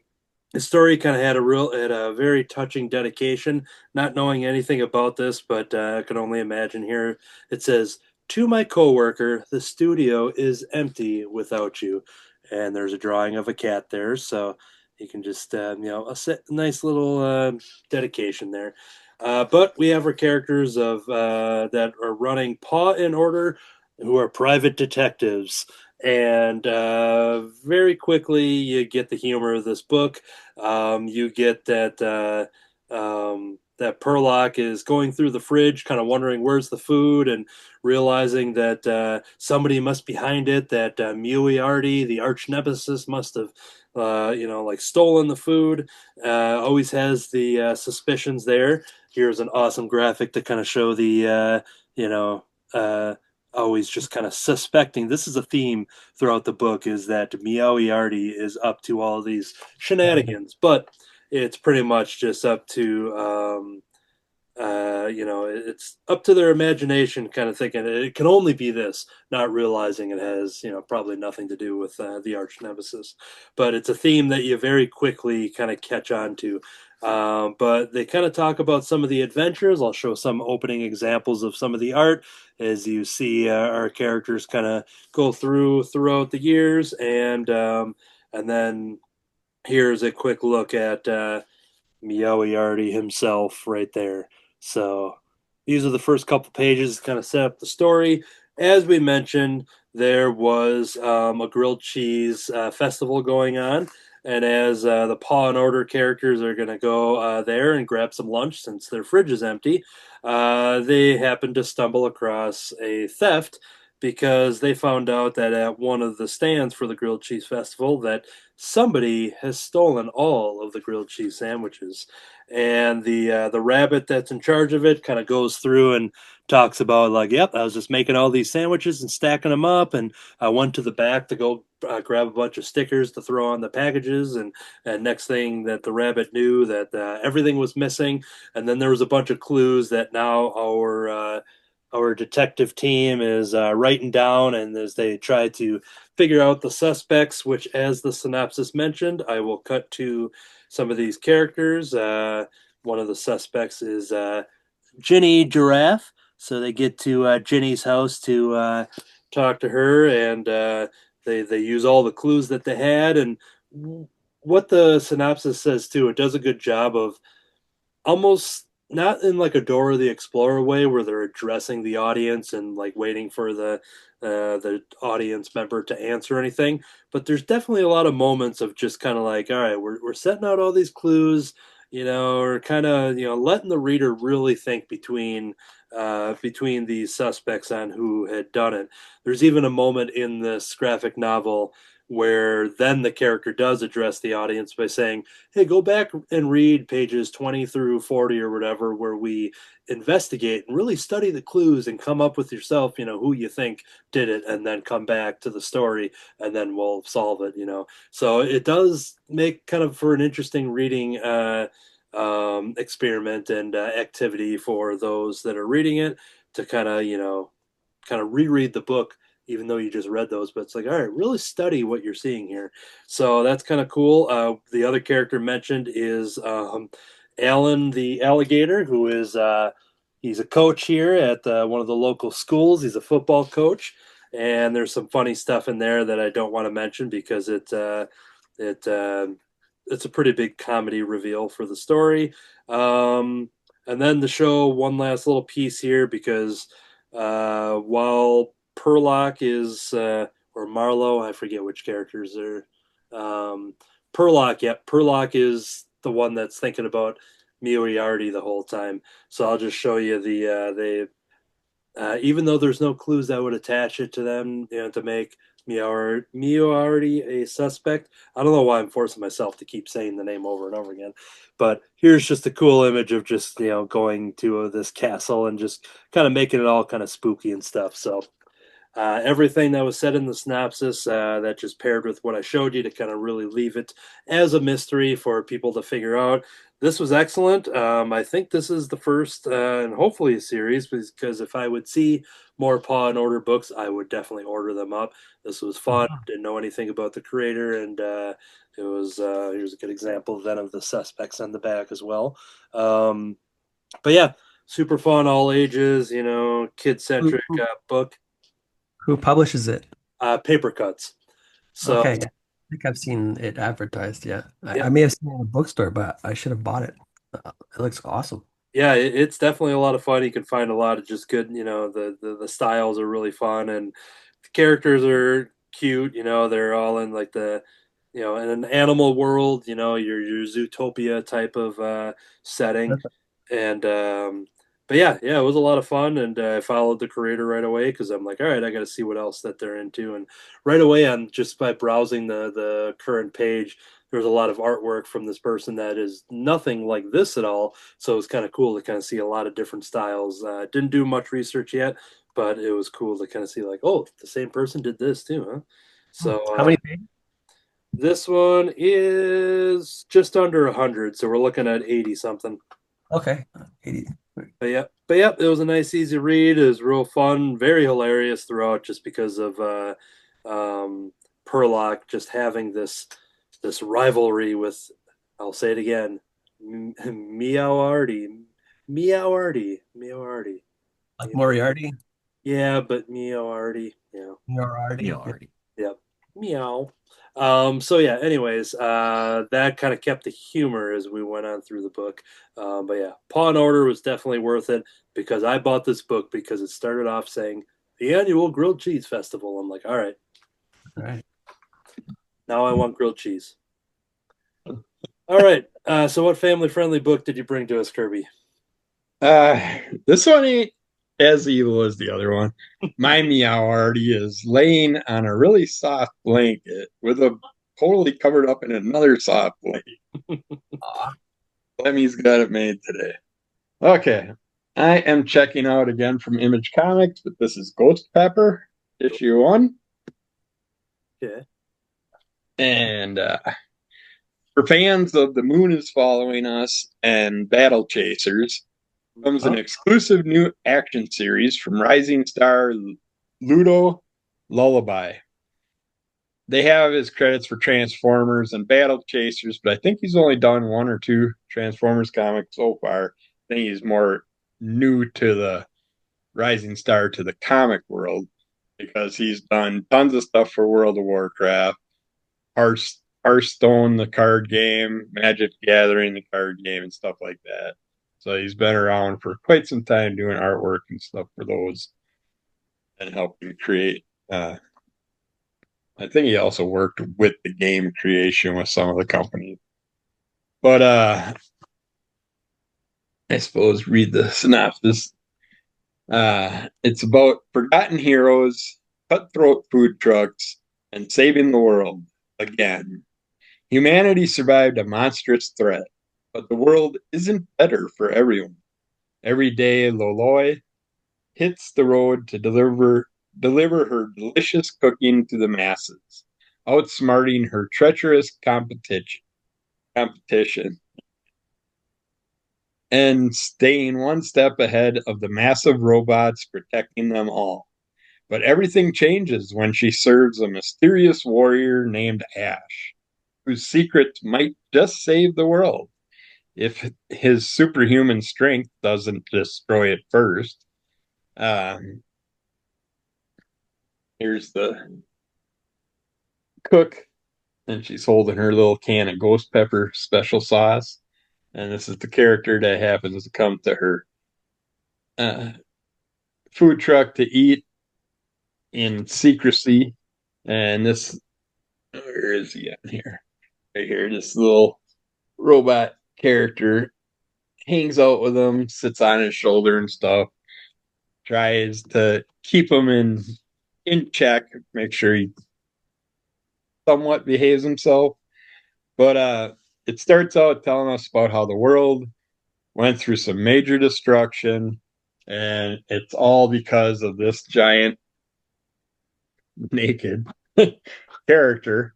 story kind of had a very touching dedication, not knowing anything about this, but I can only imagine here. It says, to my coworker, the studio is empty without you. And there's a drawing of a cat there, so you can just, a nice little dedication there. But we have our characters that are running Paw and Order, who are private detectives. And very quickly, you get the humor of this book. You get that that Perlock is going through the fridge, kind of wondering where's the food, and realizing that somebody must be behind it. That Mewiarty, the arch nemesis, must have, stolen the food. Always has the suspicions there. Here's an awesome graphic to kind of show the, always just kind of suspecting. This is a theme throughout the book, is that Meowiarty is up to all these shenanigans, but it's pretty much just up to it's up to their imagination, kind of thinking it can only be this, not realizing it has probably nothing to do with the arch nemesis. But it's a theme that you very quickly kind of catch on to. But they kind of talk about some of the adventures. I'll show some opening examples of some of the art as you see our characters kind of go throughout the years, and then here's a quick look at Meowiarty himself right there. So these are the first couple pages, kind of set up the story. As we mentioned, there was a grilled cheese festival going on. And as the Paw and Order characters are going to go there and grab some lunch since their fridge is empty, they happen to stumble across a theft, because they found out that at one of the stands for the grilled cheese festival that somebody has stolen all of the grilled cheese sandwiches. And the rabbit that's in charge of it kind of goes through and talks about, like, yep, I was just making all these sandwiches and stacking them up, and I went to the back to go grab a bunch of stickers to throw on the packages, and next thing that the rabbit knew, that everything was missing. And then there was a bunch of clues that now our detective team is writing down, and as they try to figure out the suspects, which, as the synopsis mentioned, I will cut to some of these characters. One of the suspects is Ginny Giraffe, so they get to Ginny's house to talk to her, and they use all the clues that they had. And what the synopsis says too, it does a good job of almost not in like a Dora the Explorer way where they're addressing the audience and like waiting for the audience member to answer anything, but there's definitely a lot of moments of just kind of like, all right, we're setting out all these clues, or kind of letting the reader really think between these suspects on who had done it. There's even a moment in this graphic novel where then the character does address the audience by saying, hey, go back and read pages 20 through 40 or whatever, where we investigate and really study the clues and come up with yourself, who you think did it, and then come back to the story and then we'll solve it, So it does make kind of for an interesting reading experiment and activity for those that are reading it to kind of reread the book, even though you just read those. But it's like, all right, really study what you're seeing here. So that's kind of cool. The other character mentioned is Alan the alligator, who is he's a coach here at one of the local schools. He's a football coach, and there's some funny stuff in there that I don't want to mention because it's a pretty big comedy reveal for the story. And then the show one last little piece here because while Perlock is or Marlowe, I forget which characters are. Perlock, yeah, Perlock is the one that's thinking about Moriarty the whole time. So I'll just show you the even though there's no clues that would attach it to them, to make Moriarty a suspect. I don't know why I'm forcing myself to keep saying the name over and over again, but here's just a cool image of just going to this castle and just kind of making it all kind of spooky and stuff. So everything that was said in the synopsis that just paired with what I showed you to kind of really leave it as a mystery for people to figure out. This was excellent. I think this is the first and hopefully a series, because if I would see more Paw and Order books, I would definitely order them up. This was fun. Didn't know anything about the creator, and it was here's a good example then of the suspects on the back as well. But yeah, super fun, all ages, kid-centric book. Who publishes it? Paper Cuts. So okay. I think I've seen it advertised. Yeah. I may have seen it in a bookstore, but I should have bought it. It looks awesome. Yeah, it's definitely a lot of fun. You can find a lot of just good, the styles are really fun and the characters are cute. They're all in like in an animal world. Your Zootopia type of setting, and but yeah, it was a lot of fun, and I followed the creator right away because I'm like, all right, I got to see what else that they're into, and right away on just by browsing the current page, there's a lot of artwork from this person that is nothing like this at all. So it was kind of cool to kind of see a lot of different styles. Didn't do much research yet, but it was cool to kind of see like, oh, the same person did this too, huh? So how many pages? This one is just under 100, so we're looking at 80 something. Okay, 80. But yeah, it was a nice, easy read. It was real fun, very hilarious throughout, just because of Perlock just having this rivalry with, I'll say it again, Moriarty. Like Moriarty? Yeah, but Moriarty. Yeah. Moriarty. Yep. Meow. So yeah, anyways, that kind of kept the humor as we went on through the book. But yeah, Paw and Order was definitely worth it because I bought this book because it started off saying the annual grilled cheese festival. I'm like, all right. Now I want grilled cheese. All right. So what family-friendly book did you bring to us, Kirby? This one ain't as evil as the other one. My Moriarty is laying on a really soft blanket with a totally covered up in another soft blanket. Lemmy's got it made today. Okay. I am checking out again from Image Comics, but this is Ghost Pepper, issue 1. Okay. And for fans of The Moon is Following Us and Battle Chasers, comes an exclusive new action series from rising star Ludo Lullaby. They have his credits for Transformers and Battle Chasers, but I think he's only done 1 or 2 Transformers comics so far. I think he's more new to the rising star to the comic world because he's done tons of stuff for World of Warcraft, Hearthstone, the card game, Magic Gathering, the card game, and stuff like that. So he's been around for quite some time doing artwork and stuff for those and helping create. I think he also worked with the game creation with some of the companies. But I suppose read the synopsis. It's about forgotten heroes, cutthroat food trucks, and saving the world again. Humanity survived a monstrous threat, but the world isn't better for everyone. Every day, Loloi hits the road to deliver her delicious cooking to the masses, outsmarting her treacherous competition and staying one step ahead of the massive robots protecting them all. But everything changes when she serves a mysterious warrior named Ash, whose secret might just save the world if his superhuman strength doesn't destroy it first. Here's the cook, and she's holding her little can of ghost pepper special sauce. And this is the character that happens to come to her food truck to eat in secrecy. And this, where is he at here? Right here, this little robot character hangs out with him, sits on his shoulder and stuff, tries to keep him in check, make sure he somewhat behaves himself. But it starts out telling us about how the world went through some major destruction, and it's all because of this giant naked character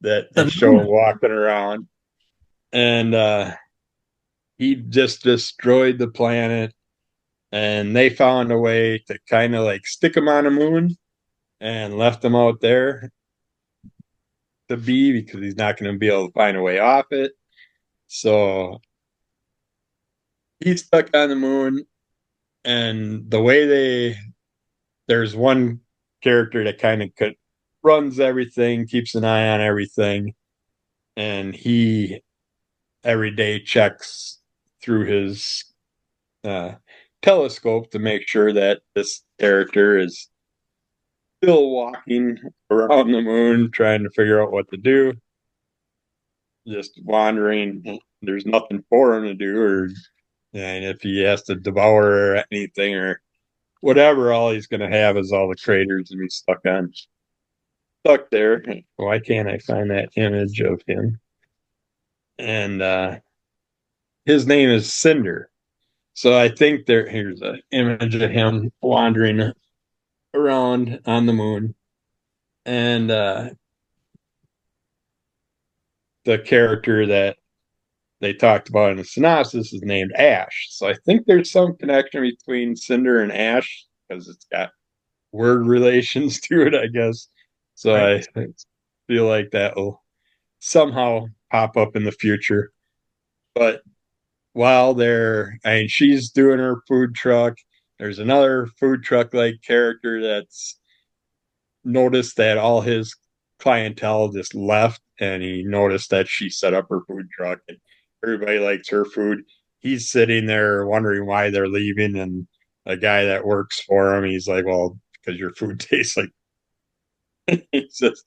that they show walking around. And he just destroyed the planet, and they found a way to kind of like stick him on the moon and left him out there to be, because he's not going to be able to find a way off it. So he's stuck on the moon, and the way there's one character that kind of runs everything, keeps an eye on everything, and he every day checks through his telescope to make sure that this character is still walking around the moon, trying to figure out what to do, just wandering. There's nothing for him to do, and if he has to devour anything or whatever, all he's going to have is all the craters to be stuck there. Why can't I find that image of him? And his name is Cinder. So I think here's an image of him wandering around on the moon. And the character that they talked about in the synopsis is named Ash. So I think there's some connection between Cinder and Ash, because it's got word relations to it, I guess. So right. I feel like that will somehow pop up in the future. But while she's doing her food truck, there's another food truck like character that's noticed that all his clientele just left, and he noticed that she set up her food truck and everybody likes her food. He's sitting there wondering why they're leaving, and a guy that works for him, he's like, well, because your food tastes like he's just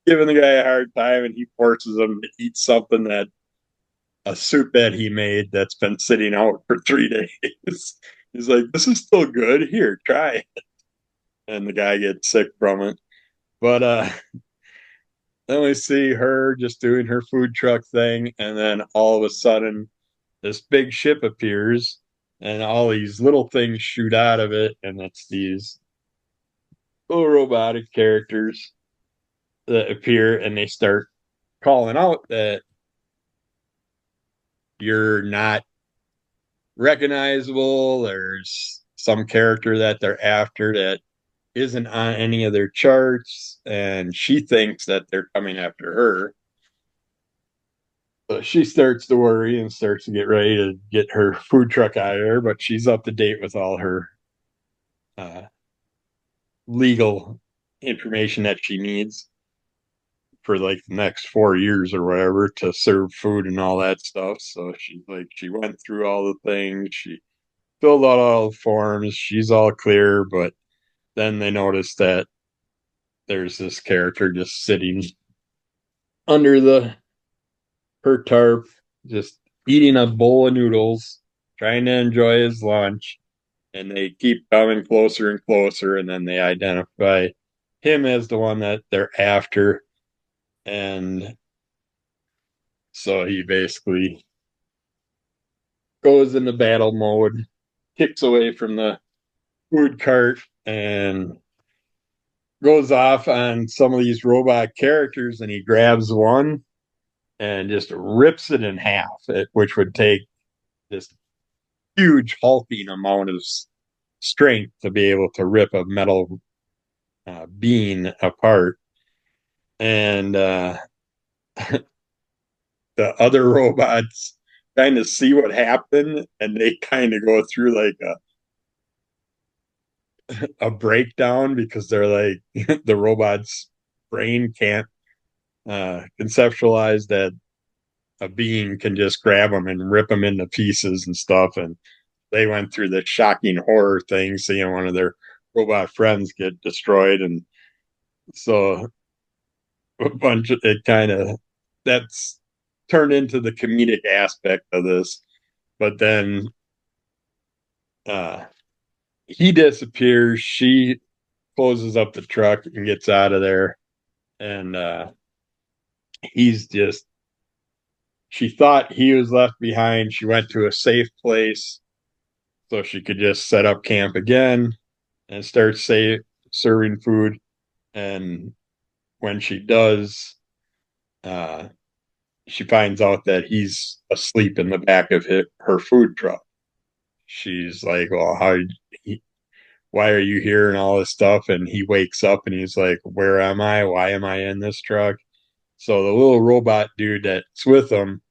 giving the guy a hard time, and he forces him to eat something a soup that he made that's been sitting out for 3 days. He's like, this is still good. Here, try it. And the guy gets sick from it. But then we see her just doing her food truck thing, and then all of a sudden this big ship appears, and all these little things shoot out of it, and it's these little robotic characters that appear, and they start calling out that you're not recognizable. There's some character that they're after that isn't on any of their charts, and she thinks that they're coming after her. So she starts to worry and starts to get ready to get her food truck out of there, but she's up to date with all her legal information that she needs for like the next 4 years or whatever to serve food and all that stuff. So she went through all the things, she filled out all the forms, she's all clear, but then they notice that there's this character just sitting under her tarp, just eating a bowl of noodles, trying to enjoy his lunch, and they keep coming closer and closer, and then they identify him as the one that they're after. And so he basically goes into battle mode, kicks away from the food cart, and goes off on some of these robot characters, and he grabs one and just rips it in half, which would take this huge hulking amount of strength to be able to rip a metal bean apart. And the other robots kind of see what happened, and they kind of go through like a breakdown, because they're like the robot's brain can't conceptualize that a being can just grab them and rip them into pieces and stuff. And they went through the shocking horror thing, seeing one of their robot friends get destroyed. And so a bunch of it kind of, that's turned into the comedic aspect of this. But then he disappears, she closes up the truck and gets out of there. And he's just, she thought he was left behind. She went to a safe place so she could just set up camp again and start serving food. And when she does, she finds out that he's asleep in the back of her food truck. She's like, well, why are you here and all this stuff? And he wakes up and he's like, where am I? Why am I in this truck? So the little robot dude that's with him,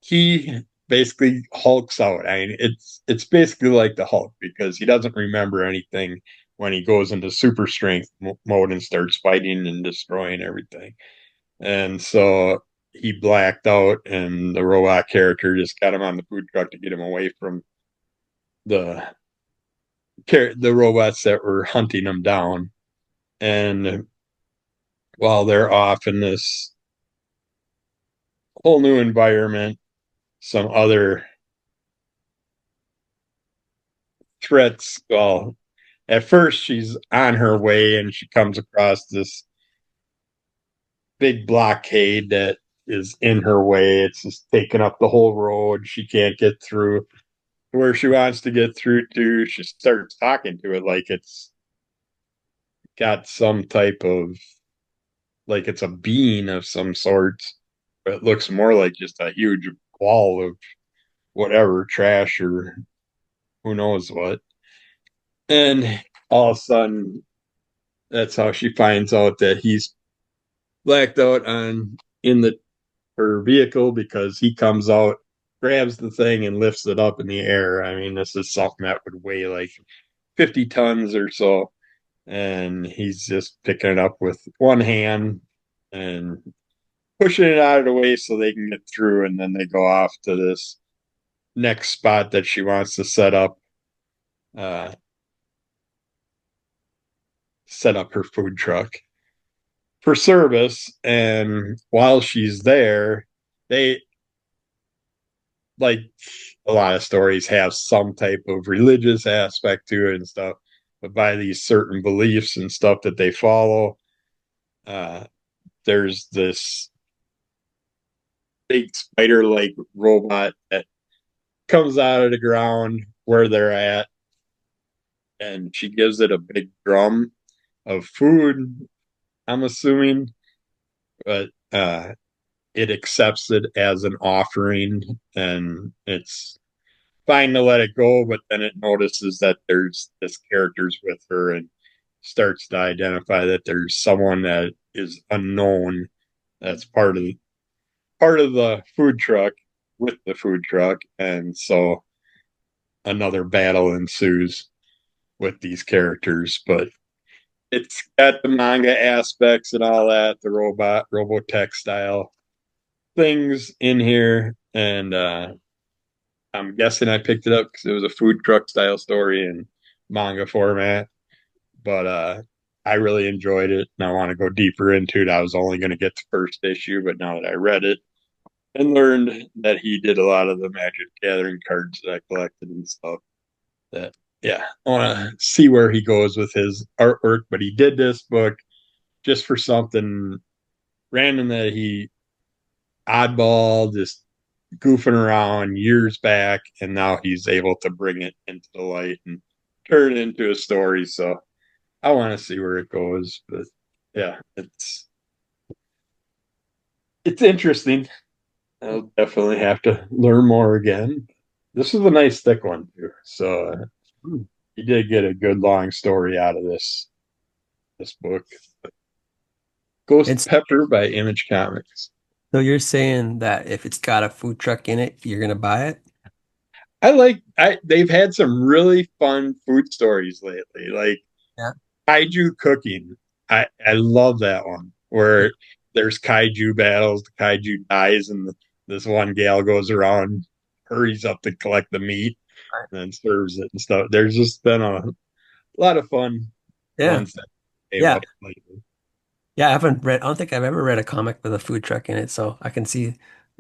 he basically hulks out. I mean, it's basically like the Hulk, because he doesn't remember anything when he goes into super strength mode and starts fighting and destroying everything. And so he blacked out, and the robot character just got him on the food truck to get him away from the robots that were hunting him down. And while they're off in this whole new environment, some other threats. Well, at first she's on her way and she comes across this big blockade that is in her way. It's just taking up the whole road. She can't get through where she wants to get through to. She starts talking to it like it's got some type of, like it's a being of some sort, but it looks more like just a huge wall of whatever, trash or who knows what. And all of a sudden, that's how she finds out that he's blacked out in her vehicle, because he comes out, grabs the thing, and lifts it up in the air. I mean, this is something that would weigh like 50 tons or so, and he's just picking it up with one hand and pushing it out of the way so they can get through. And then they go off to this next spot that she wants to set up her food truck for service. And while she's there, they, like a lot of stories, have some type of religious aspect to it and stuff, but by these certain beliefs and stuff that they follow, there's this big spider-like robot that comes out of the ground where they're at, and she gives it a big drum of food, I'm assuming, but it accepts it as an offering, and it's fine to let it go. But then it notices that there's this character's with her and starts to identify that there's someone that is unknown that's part of the food truck with the food truck. And so another battle ensues with these characters. But it's got the manga aspects and all that, the Robotech style things in here. And I'm guessing I picked it up because it was a food truck style story in manga format. But I really enjoyed it, and I want to go deeper into it. I was only going to get the first issue, but now that I read it and learned that he did a lot of the Magic Gathering cards that I collected and stuff, that yeah, I want to see where he goes with his artwork. But he did this book just for something random that he oddball, just goofing around years back, and now he's able to bring it into the light and turn it into a story. So I want to see where it goes. But yeah, it's interesting. I'll definitely have to learn more again. This is a nice thick one too. So you did get a good long story out of this book. Ghost It's Pepper by Image Comics. so you're saying that if it's got a food truck in it, you're gonna buy it? They've had some really fun food stories lately, like Yeah. kaiju cooking. I love that one where there's kaiju battles, the kaiju dies, and this one gal goes around, hurries up to collect the meat, Right. and then serves it and stuff. There's just been a lot of fun Yeah. ones that came Yeah. up lately. Yeah, I don't think I've ever read a comic with a food truck in it, so I can see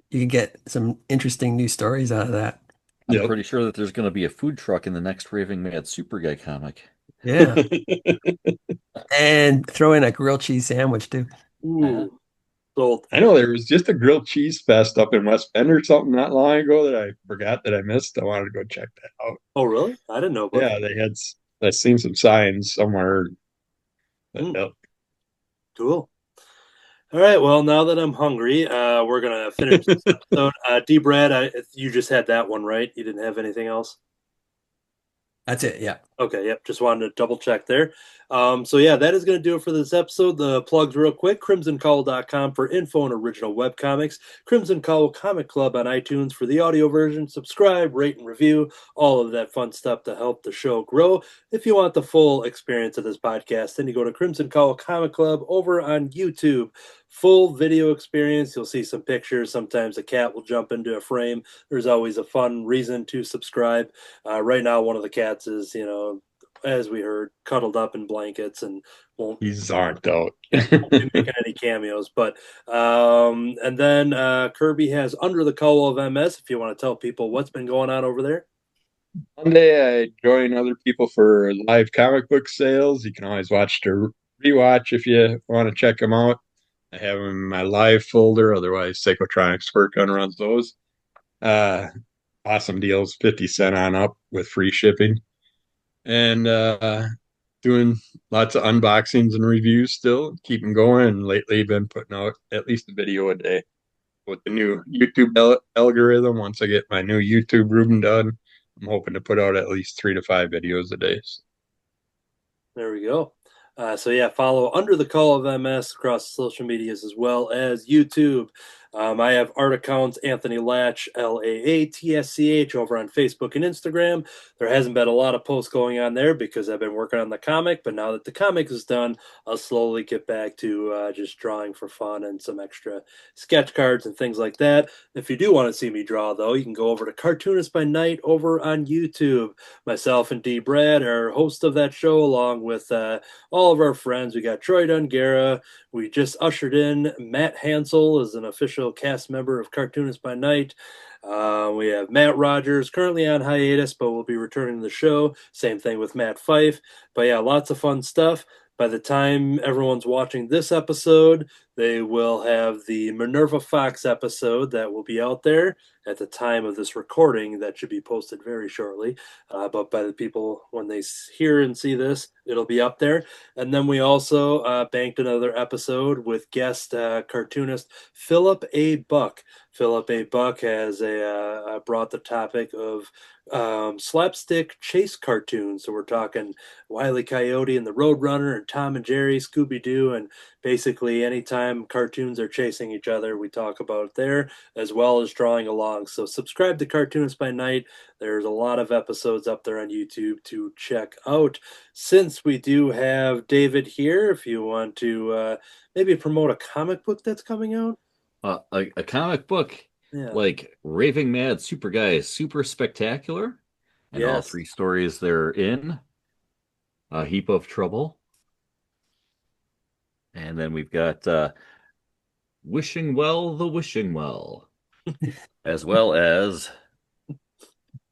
you can get some interesting new stories out of that. I'm Yep. pretty sure that there's going to be a food truck in the next Raving Mad Super Guy comic. Yeah. And throw in a grilled cheese sandwich too. Ooh, sold. I know there was just a grilled cheese fest up in West Bend or something not long ago that I forgot that I missed. I wanted to go check that out. Oh, really? I didn't know about Yeah, they had. I seen some signs somewhere. But, Hmm. yep. Cool. All right. Well, now that I'm hungry, we're gonna finish this episode. D. Brad, you just had that one, right? You didn't have anything else? That's it. Yeah. Okay, yep. Just wanted to double check there. So yeah, that is going to do it for this episode. The plugs real quick: crimsoncowl.com for info and original webcomics, Crimson Cowl Comic Club on iTunes for the audio version. Subscribe, rate, and review, all of that fun stuff to help the show grow. If you want the full experience of this podcast, then you go to Crimson Cowl Comic Club over on YouTube. Full video experience. You'll see some pictures. Sometimes a cat will jump into a frame. There's always a fun reason to subscribe. Right now, one of the cats is, as we heard, cuddled up in blankets and won't He's zonked out. be making any cameos. But and then Kirby has Under the Cowl of MS. If you want to tell people what's been going on over there. Monday, I join other people for live comic book sales. You can always watch to rewatch if you want to check them out. I have them in my live folder. Otherwise, Psychotronics Squirt Gun runs those. Awesome deals, 50 cents on up with free shipping. And doing lots of unboxings and reviews still, keeping going. And lately, been putting out at least a video a day with the new YouTube algorithm. Once I get my new YouTube room done, I'm hoping to put out at least 3 to 5 videos a day. There we go. So yeah, follow Under the Call of MS across social medias as well as YouTube. I have art accounts Anthony Laatsch, LAATSCH, over on Facebook and Instagram. There hasn't been a lot of posts going on there because I've been working on the comic, but now that the comic is done, I'll slowly get back to just drawing for fun and some extra sketch cards and things like that. If you do want to see me draw, though, you can go over to Cartoonist by Night over on YouTube. Myself and D. Brad are hosts of that show, along with all of our friends. We got Troy Dungara. We just ushered in Matt Hansel as an official cast member of Cartoonist by Night. We have Matt Rogers, currently on hiatus, but will be returning to the show. Same thing with Matt Fife. But yeah, lots of fun stuff. By the time everyone's watching this episode, they will have the Minerva Fox episode that will be out there at the time of this recording. That should be posted very shortly. But by the people, when they hear and see this, it'll be up there. And then we also banked another episode with guest cartoonist Philip A. Buck. Philip A. Buck has brought the topic of slapstick chase cartoons. So we're talking Wile E. Coyote and the Roadrunner and Tom and Jerry, Scooby-Doo, and basically anytime cartoons are chasing each other, we talk about it there, as well as drawing along. So subscribe to Cartoonist by Night. There's a lot of episodes up there on YouTube to check out. Since we do have David here, if you want to maybe promote a comic book that's coming out. A comic book Yeah. like Raving Mad Super Guy is super spectacular, and all Yes. 3 stories they're in. A Heap of Trouble. And then we've got Wishing Well, the Wishing Well, as well as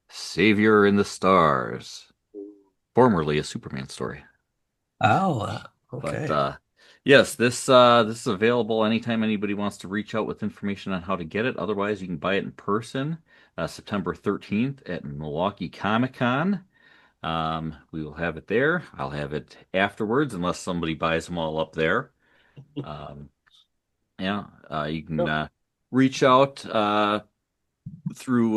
Savior in the Stars. formerly a Superman story. Oh, okay. But yes, this is available anytime anybody wants to reach out with information on how to get it. Otherwise, you can buy it in person, September 13th at Milwaukee Comic Con. We will have it there. I'll have it afterwards, unless somebody buys them all up there. You can reach out through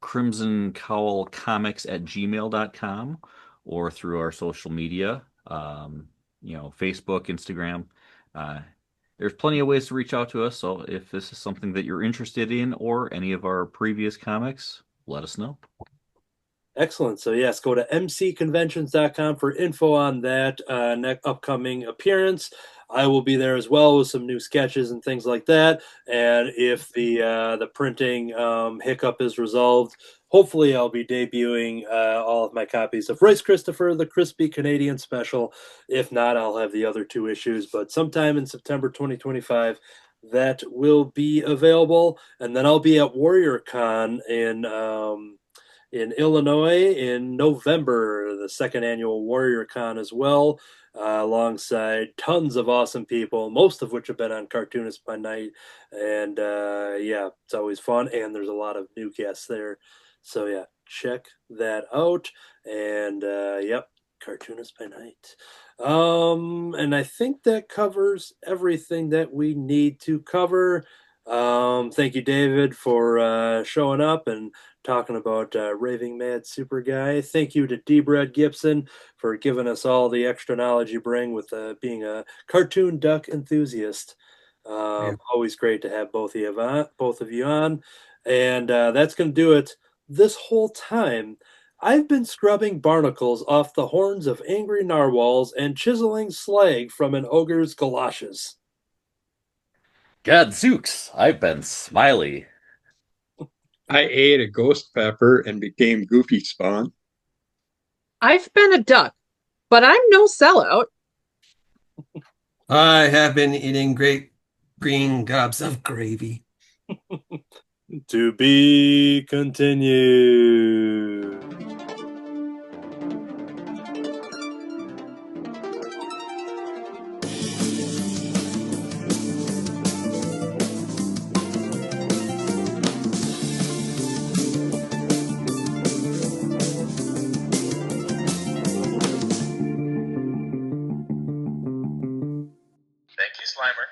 crimsoncowlcomics@gmail.com or through our social media, Facebook, Instagram. There's plenty of ways to reach out to us. So if this is something that you're interested in or any of our previous comics, let us know. Excellent. So yes, go to mcconventions.com for info on that upcoming appearance. I will be there as well with some new sketches and things like that. And if the printing hiccup is resolved, hopefully I'll be debuting all of my copies of Royce Christopher, the Crispy Canadian Special. If not, I'll have the other 2 issues. But sometime in September 2025, that will be available. And then I'll be at WarriorCon in Illinois in November, the 2nd annual WarriorCon as well, alongside tons of awesome people, most of which have been on Cartoonist by Night. And it's always fun. And there's a lot of new guests there. So yeah, check that out. And Cartoonist by Night. And I think that covers everything that we need to cover. Thank you, David, for showing up and talking about Raving Mad Super Guy. Thank you to D. Brad Gibson for giving us all the extra knowledge you bring with being a cartoon duck enthusiast. Always great to have both of you on. And that's going to do it. This whole time, I've been scrubbing barnacles off the horns of angry narwhals and chiseling slag from an ogre's galoshes. Gadzooks, I've been Smiley. I ate a ghost pepper and became Goofy Spawn. I've been a duck, but I'm no sellout. I have been eating great green gobs of gravy. To be continued. Thank you, Slimer.